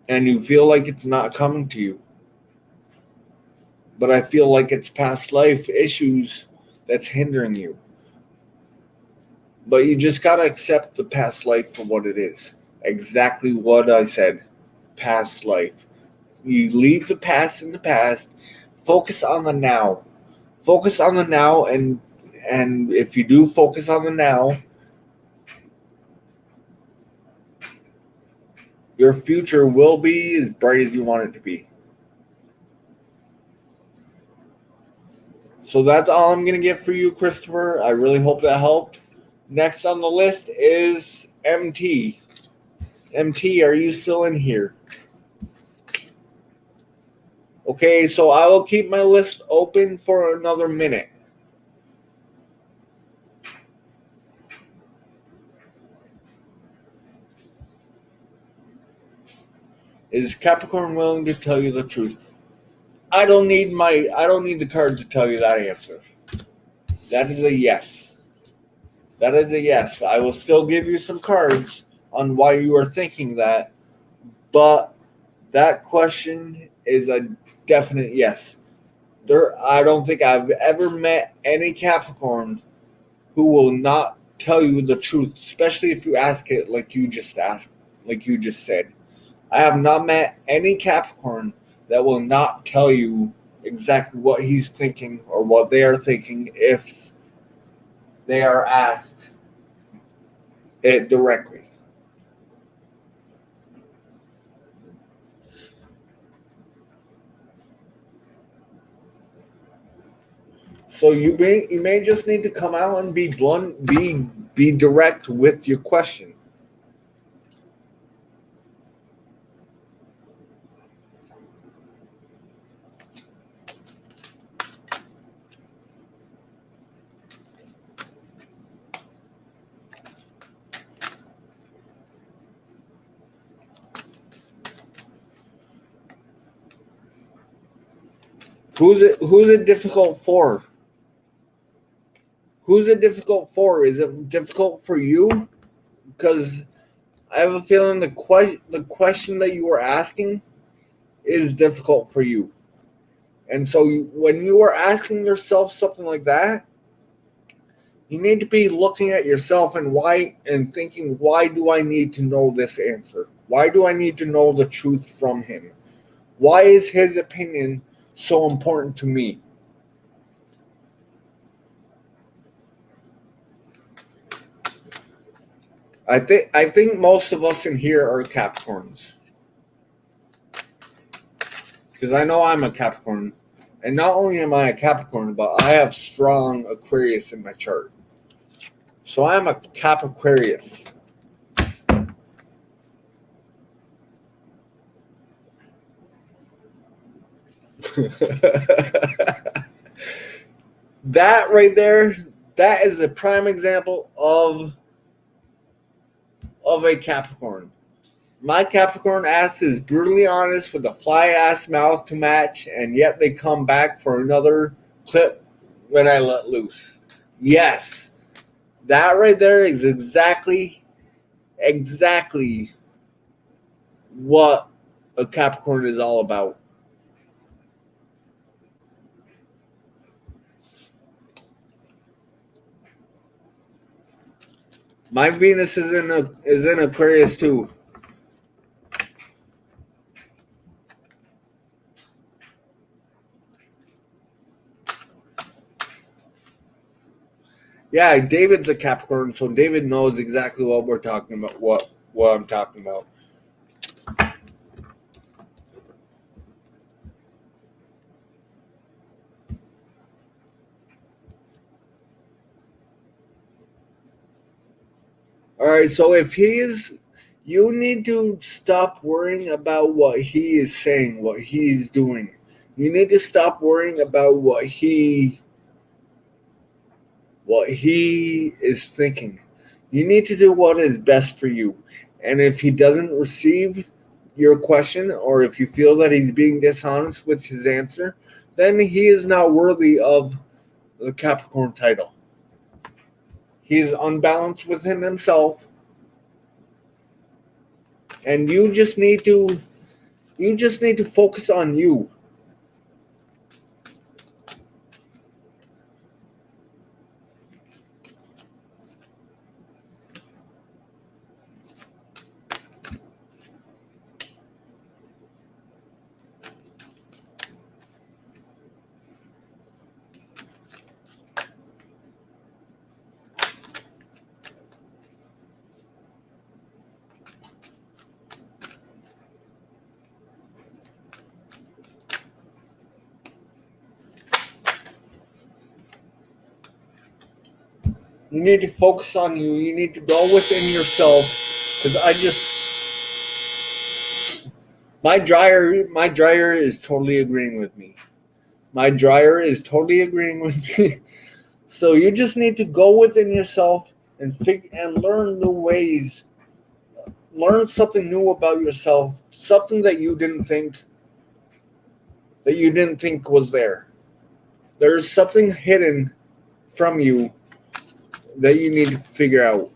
And you feel like it's not coming to you. But I feel like it's past life issues that's hindering you. But you just got to accept the past life for what it is. Exactly what I said. Past life. You leave the past in the past. Focus on the now. Focus on the now, and if you do focus on the now, your future will be as bright as you want it to be. So that's all I'm going to get for you, Christopher. I really hope that helped. Next on the list is MT. MT, are you still in here? Okay, so I will keep my list open for another minute. Is Capricorn willing to tell you the truth? I don't need the card to tell you that answer. That is a yes. That is a yes. I will still give you some cards on why you are thinking that, but that question is a definite yes. I don't think I've ever met any Capricorn who will not tell you the truth, especially if you ask it like you just asked, like you just said. I have not met any Capricorn that will not tell you exactly what he's thinking or what they are thinking if they are asked it directly. So you may just need to come out and be blunt, be direct with your question. Who's it difficult for? Who's it difficult for? Is it difficult for you? Because I have a feeling the question that you were asking is difficult for you. And so when you are asking yourself something like that, you need to be looking at yourself and thinking, why do I need to know this answer? Why do I need to know the truth from him? Why is his opinion so important to me? I think most of us in here are Capricorns. Because I know I'm a Capricorn. And not only am I a Capricorn, but I have strong Aquarius in my chart. So I'm a Capricorn. That right there, That is a prime example of a Capricorn. My Capricorn ass is brutally honest with a fly ass mouth to match, and yet they come back for another clip when I let loose. Yes, that right there is exactly what a Capricorn is all about. My Venus is in Aquarius too. Yeah, David's a Capricorn, so David knows exactly what we're talking about. What I'm talking about. All right, so if he is, you need to stop worrying about what he is saying, what he's doing. You need to stop worrying about what he is thinking. You need to do what is best for you. And if he doesn't receive your question, or if you feel that he's being dishonest with his answer, then he is not worthy of the Capricorn title. He is unbalanced within himself, and you just need to focus on you. You need to focus on you. You need to go within yourself. Because my dryer is totally agreeing with me. My dryer is totally agreeing with me. So you just need to go within yourself and learn new ways. Learn something new about yourself. Something that you didn't think was there. There's something hidden from you that you need to figure out.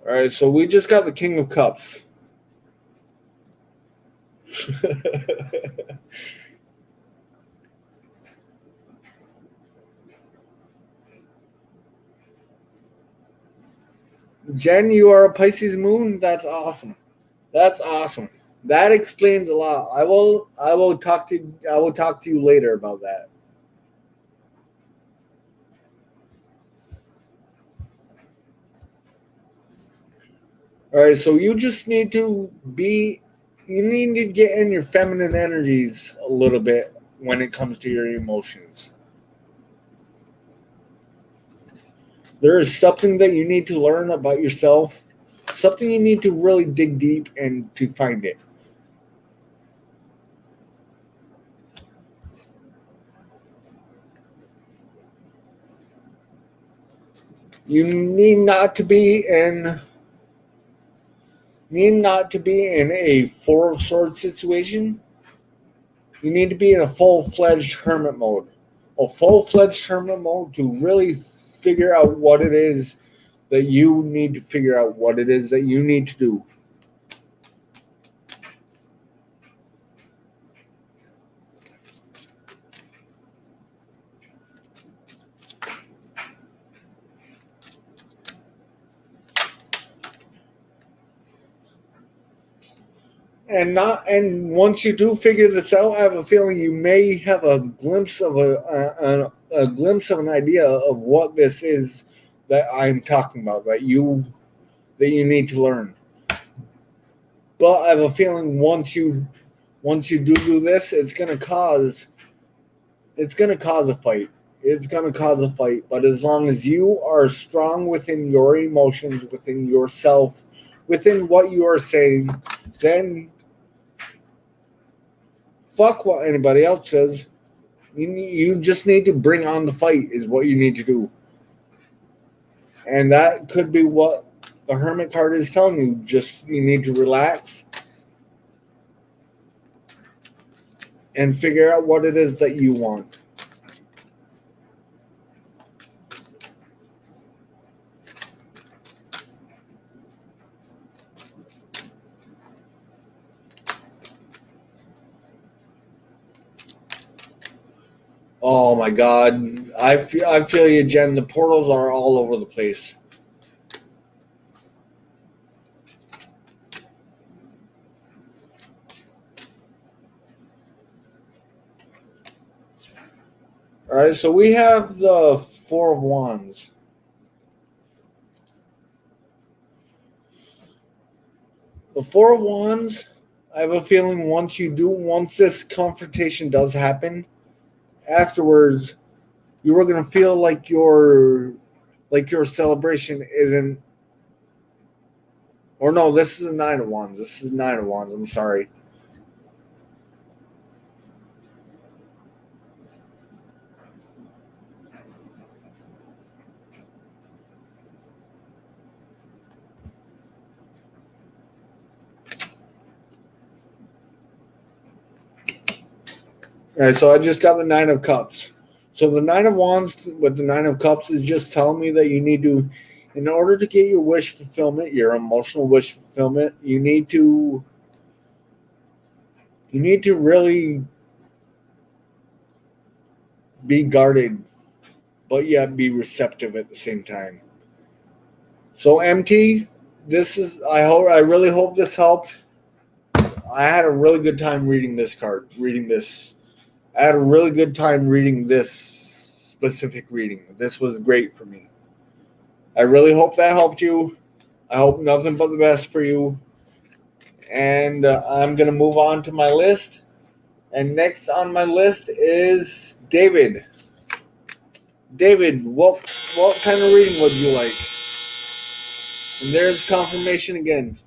All right, so we just got the King of Cups. Jen, you are a Pisces moon? That's awesome. That's awesome. That explains a lot. I will talk to you later about that. All right, so you need to get in your feminine energies a little bit when it comes to your emotions. There is something that you need to learn about yourself, something you need to really dig deep and to find it. You need not to be in a Four of Swords situation. You need to be in a full-fledged hermit mode. A full-fledged hermit mode to really figure out what it is that you need to figure out, what it is that you need to do. And once you do figure this out, I have a feeling you may have a glimpse of a glimpse of an idea of what this is that I'm talking about that you need to learn. But I have a feeling once you do this, it's gonna cause a fight. It's gonna cause a fight. But as long as you are strong within your emotions, within yourself, within what you are saying, then fuck what anybody else says. You just need to bring on the fight is what you need to do. And that could be what the Hermit card is telling you. Just you need to relax and figure out what it is that you want. Oh my God. I feel you, Jen. The portals are all over the place. All right, so we have the Four of Wands. The Four of Wands, I have a feeling once this confrontation does happen, afterwards, you are going to feel like your celebration isn't. Or no, this is a Nine of Wands. This is Nine of Wands. I'm sorry. All right, so I just got the Nine of Cups. So the Nine of Wands with the Nine of Cups is just telling me that you need to, in order to get your wish fulfillment, your emotional wish fulfillment, you need to really be guarded, but yet be receptive at the same time. So MT, I really hope this helped. I had a really good time reading this card, I had a really good time reading this specific reading. This was great for me. I really hope that helped you. I hope nothing but the best for you. And I'm going to move on to my list. And next on my list is David. David, what kind of reading would you like? And there's confirmation again.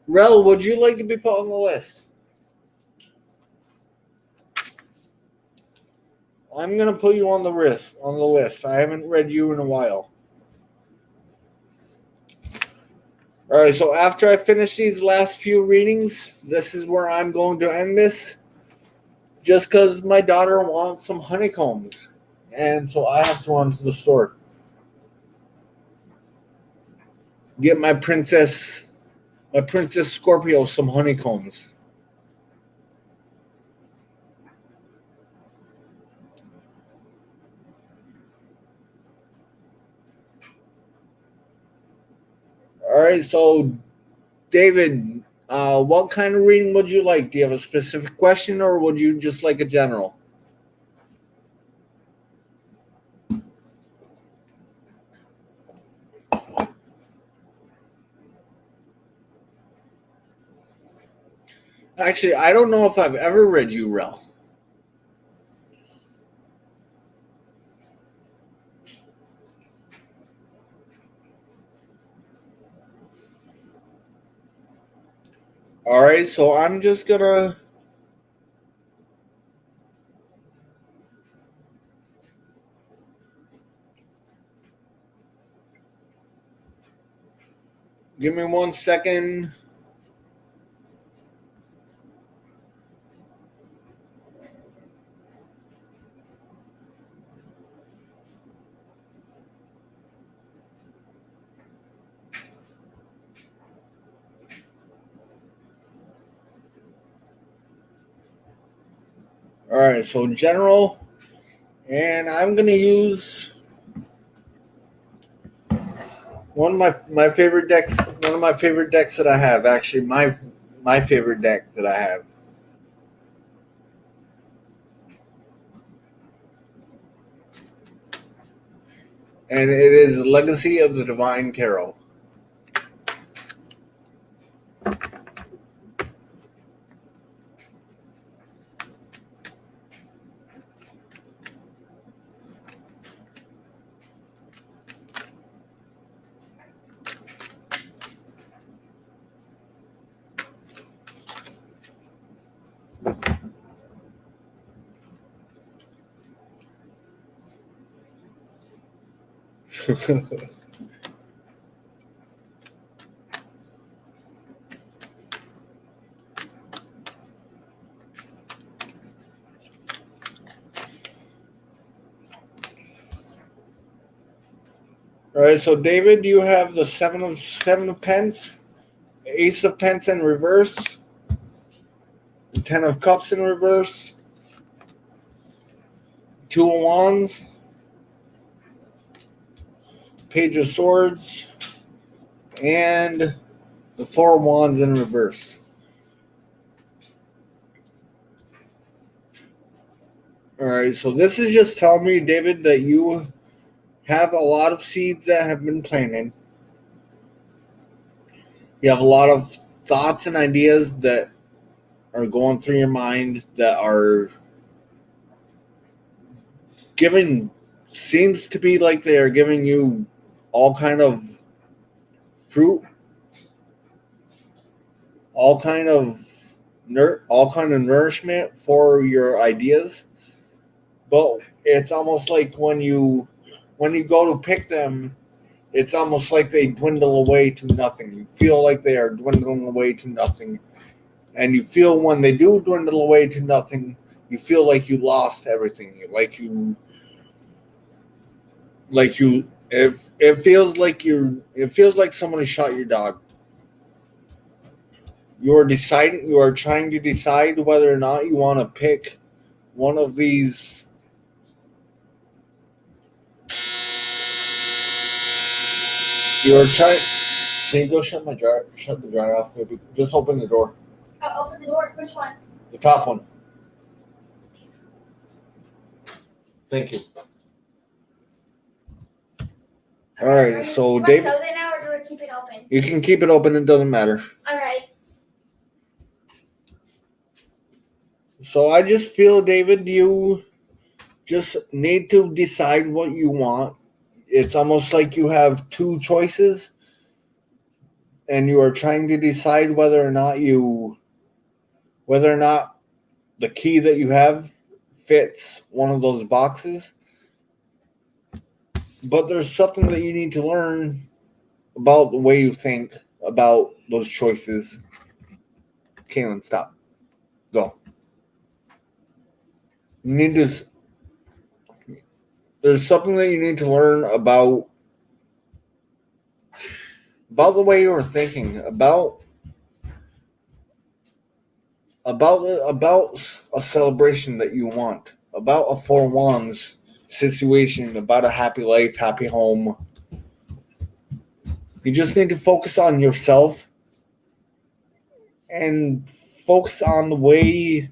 Rel, would you like to be put on the list? I'm going to put you on the list. I haven't read you in a while. All right, so after I finish these last few readings, this is where I'm going to end this. Just because my daughter wants some honeycombs. And so I have to run to the store. Get my princess Scorpio some honeycombs. All right, so David, what kind of reading would you like? Do you have a specific question, or would you just like a general? Actually, I don't know if I've ever read you, Rel. All right, so I'm just gonna give me 1 second. All right, so general, and I'm gonna use one of my favorite decks. One of my favorite decks that I have, actually, my favorite deck that I have. And it is Legacy of the Divine Tarot. All right, so David, you have the seven of pence, Ace of Pence in reverse, the 10 of Cups in reverse, 2 of Wands, Page of Swords, and the 4 of Wands in reverse. All right, so this is just telling me, David, that you have a lot of seeds that have been planted. You have a lot of thoughts and ideas that are going through your mind that are seems to be like they are giving you all kind of fruit, all kind of nourishment for your ideas. But it's almost like when you go to pick them, it's almost like they dwindle away to nothing. You feel like they are dwindling away to nothing. And you feel when they do dwindle away to nothing, you feel like you lost everything. It feels like somebody shot your dog. You are trying to decide whether or not you want to pick one of these. You're trying. Can you go shut the dryer off, maybe? Just open the door. Open the door. Which one? The top one. Thank you. All right, so do David. Do I close it now or do I keep it open? You can keep it open, it doesn't matter. All right. So I just feel, David, you just need to decide what you want. It's almost like you have 2 choices and you are trying to decide whether or not the key that you have fits one of those boxes. But there's something that you need to learn about the way you think about those choices. Kaylin, stop. Go. There's something that you need to learn about the way you were thinking, about a celebration that you want, about a 4 Wands situation, about a happy life, happy home. You just need to focus on yourself and focus on the way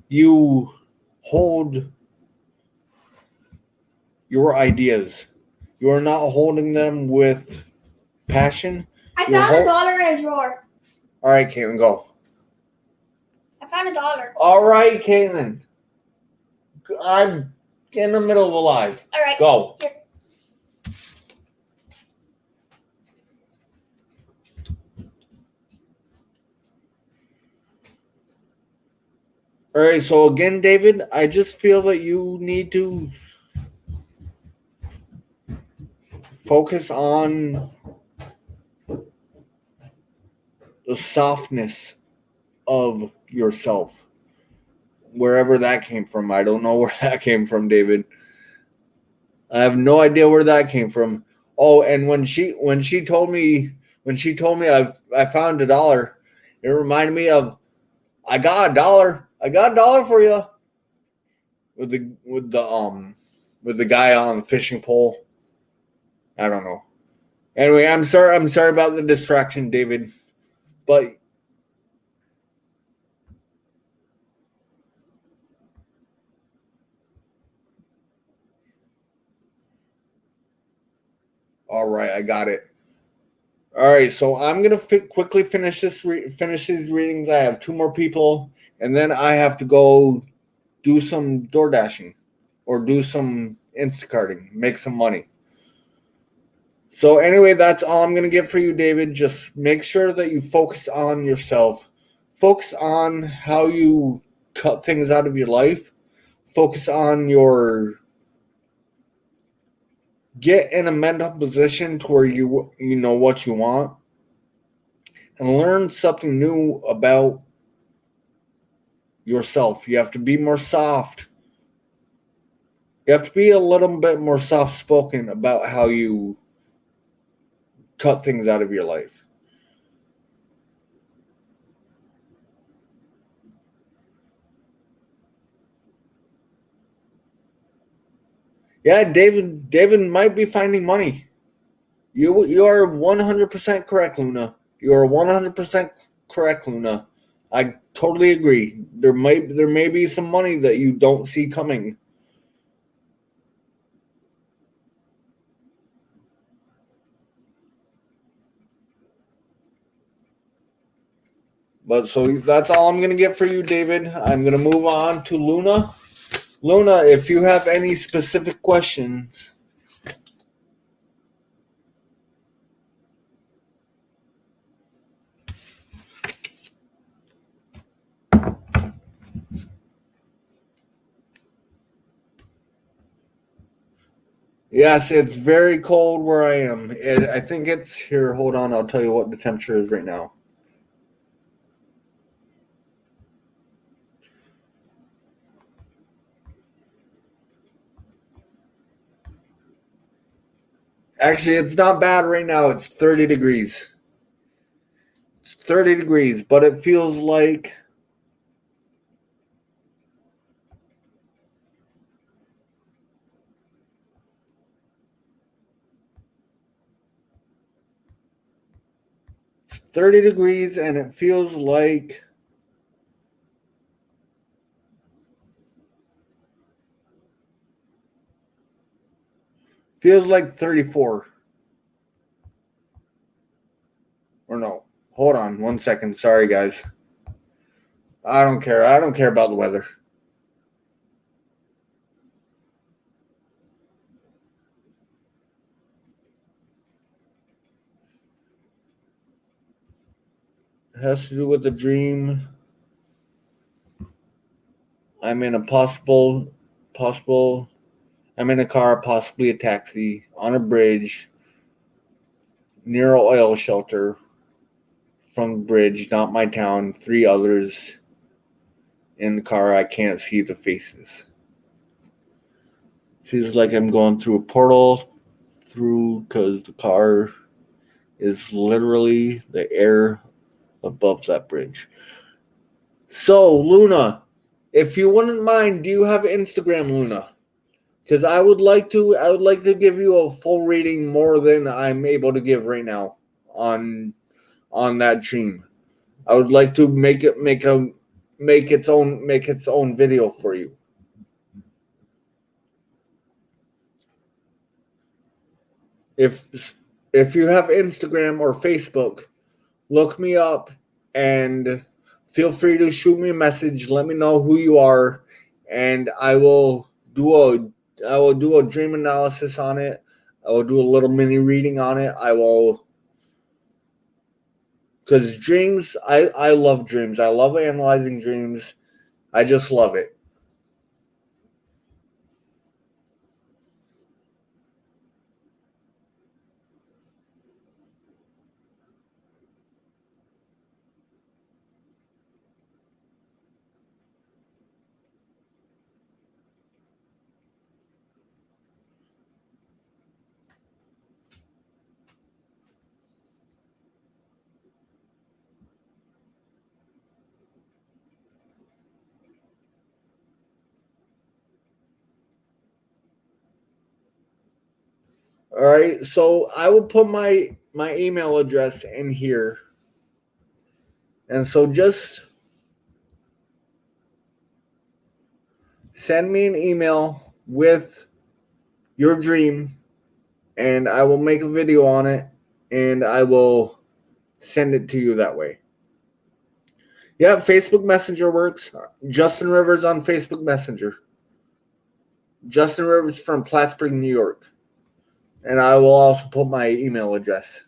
you hold your ideas. You are not holding them with passion. I found $1 in a drawer. All right, Caitlin, go. I found $1. All right, Caitlin. I'm in the middle of a live. All right. Go. Here. All right, so again, David, I just feel that you need to focus on the softness of yourself. Wherever that came from. I don't know where that came from, David. I have no idea where that came from. Oh, and when she told me I found $1, it reminded me of I got $1. I got $1 for you. With the guy on the fishing pole. I don't know. Anyway, I'm sorry about the distraction, David. But All right, I got it. All right, so I'm gonna quickly finish these readings. I have 2 more people, and then I have to go do some door dashing or do some Instacarting, make some money. So anyway, that's all I'm gonna get for you, David. Just make sure that you focus on yourself. Focus on how you cut things out of your life. Focus on your get in a mental position to where you know what you want, and learn something new about yourself. You have to be more soft. You have to be a little bit more soft spoken about how you cut things out of your life. Yeah, David might be finding money. You are 100% correct, Luna. You are 100% correct, Luna. I totally agree. There may be some money that you don't see coming. But so that's all I'm gonna get for you, David. I'm gonna move on to Luna. Luna, if you have any specific questions. Yes, it's very cold where I am. I think it's here. Hold on, I'll tell you what the temperature is right now. Actually, it's not bad right now. It's 30 degrees. It's 30 degrees, but it feels like it's 30 degrees and it feels like feels like 34. Or no. Hold on 1 second. Sorry guys. I don't care. I don't care about the weather. It has to do with the dream. I'm in a I'm in a car, possibly a taxi, on a bridge, near an oil shelter. From the bridge, not my town, 3 others in the car. I can't see the faces. Feels like I'm going through a portal because the car is literally the air above that bridge. So, Luna, if you wouldn't mind, do you have Instagram, Luna? Because I would like to give you a full reading more than I'm able to give right now on that dream. I would like to make its own video for you. If you have Instagram or Facebook, look me up and feel free to shoot me a message. Let me know who you are, and I will do a dream analysis on it. I will do a little mini reading on it. Because dreams, I love dreams. I love analyzing dreams. I just love it. All right, so I will put my email address in here, and so just send me an email with your dream, and I will make a video on it, and I will send it to you that way. Yeah, Facebook Messenger works. Justin Rivers on Facebook Messenger. Justin Rivers from Plattsburgh, New York. And I will also put my email address.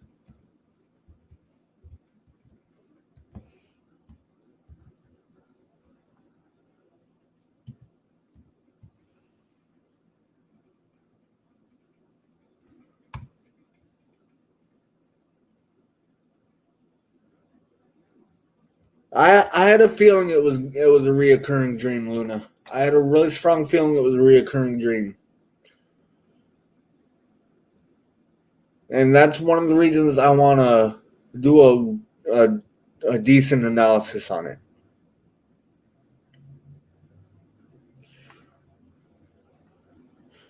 I had a feeling it was a reoccurring dream, Luna. I had a really strong feeling it was a reoccurring dream. And that's one of the reasons I want to do a decent analysis on it.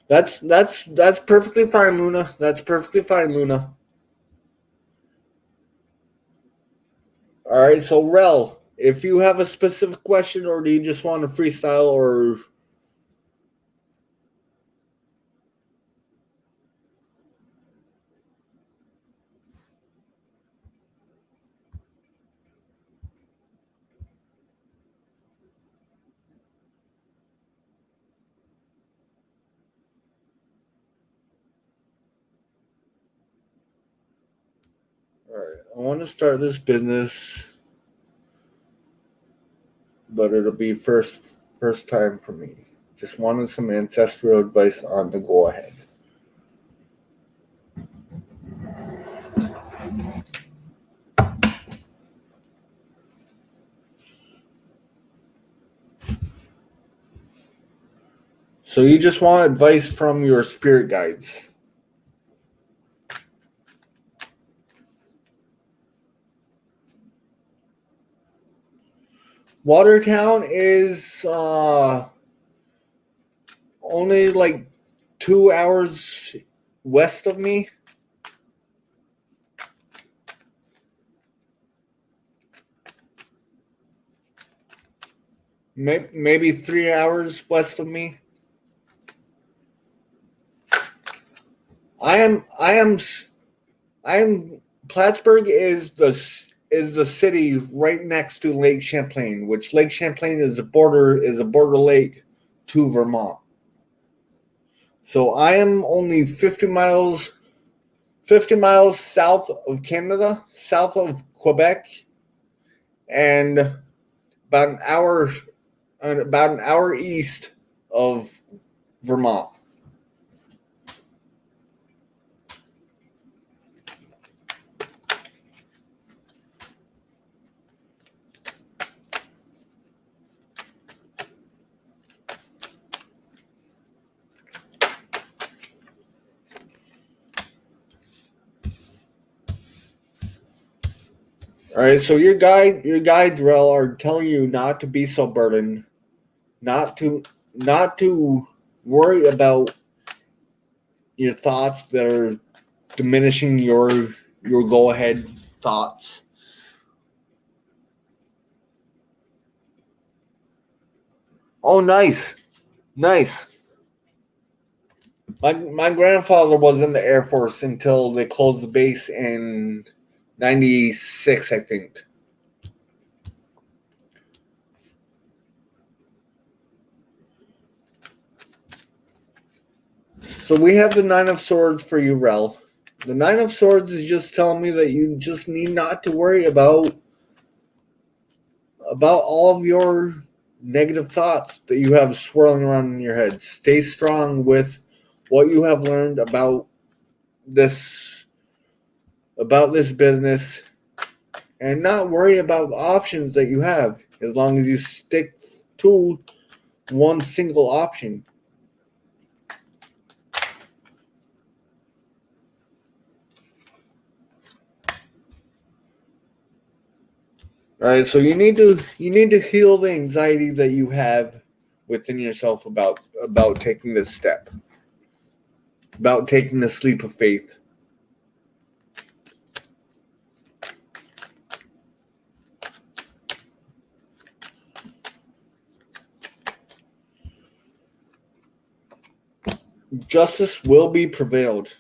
That's perfectly fine, Luna. That's perfectly fine, Luna. All right, so Rel, if you have a specific question, or do you just want to freestyle, or all right, I want to start this business, but it'll be first time for me. Just wanted some ancestral advice on the go ahead. So you just want advice from your spirit guides. Watertown is only like 2 hours west of me. Maybe 3 hours west of me. I am Plattsburgh is the city right next to Lake Champlain, which Lake Champlain is a border lake to Vermont. So I am only 50 miles south of Canada, south of Quebec, and about an hour east of Vermont. All right, so your guides, Rel, are telling you not to be so burdened, not to worry about your thoughts that are diminishing your go ahead thoughts. Oh, nice. My grandfather was in the Air Force until they closed the base in 96, I think. So we have the Nine of Swords for you, Rel. The Nine of Swords is just telling me that you just need not to worry about all of your negative thoughts that you have swirling around in your head. Stay strong with what you have learned about this business, and not worry about options that you have, as long as you stick to one single option. All right, so you need to heal the anxiety that you have within yourself about taking this step, about taking the leap of faith. Justice will be prevailed.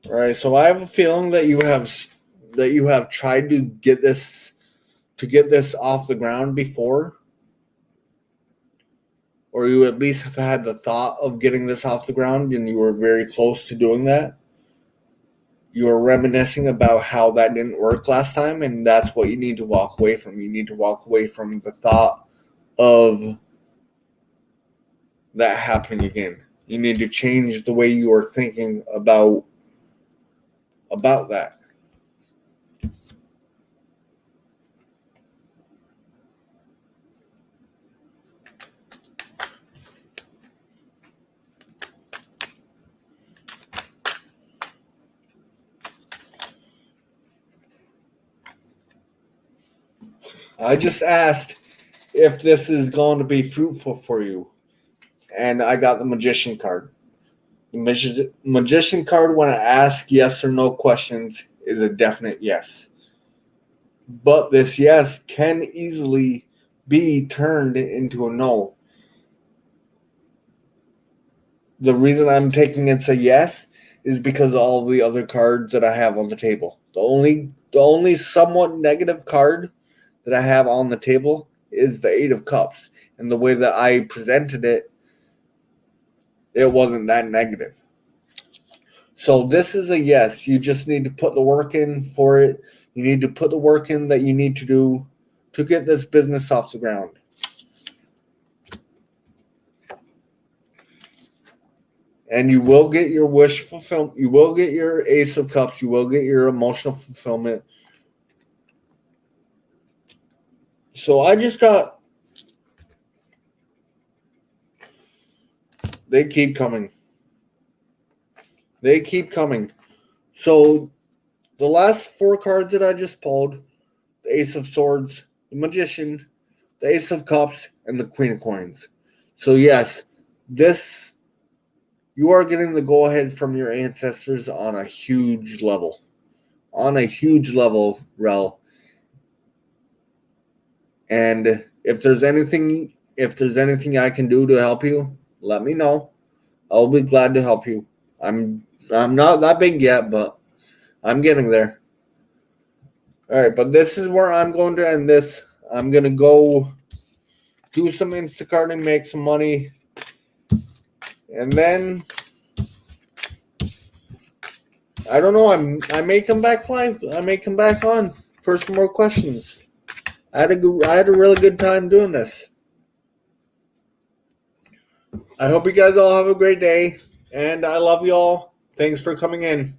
All right, so I have a feeling that you have tried to get this off the ground before, or you at least have had the thought of getting this off the ground, and you were very close to doing that. You are reminiscing about how that didn't work last time, and that's what you need to walk away from. You need to walk away from the thought of that happening again. You need to change the way you are thinking about that. I just asked if this is going to be fruitful for you, and I got the magician card. The magician card, when I ask yes or no questions, is a definite yes. But this yes can easily be turned into a no. The reason I'm taking it's a yes is because of all the other cards that I have on the table. The only somewhat negative card that I have on the table is the Eight of Cups. And the way that I presented it, it wasn't that negative. So this is a yes. You just need to put the work in for it. You need to put the work in that you need to do to get this business off the ground. And you will get your wish fulfilled. You will get your Ace of Cups. You will get your emotional fulfillment. So I just got... They keep coming. They keep coming. So the last 4 cards that I just pulled, the Ace of Swords, the Magician, the Ace of Cups, and the Queen of Coins. So yes, you are getting the go-ahead from your ancestors on a huge level. On a huge level, Rel. And if there's anything I can do to help you, let me know. I'll be glad to help you. I'm not that big yet, but I'm getting there. All right, but this is where I'm going to end this. I'm going to go do some Instacarting, make some money, and then I don't know. I may come back live. I may come back on for some more questions. I had a really good time doing this. I hope you guys all have a great day, and I love you all. Thanks for coming in.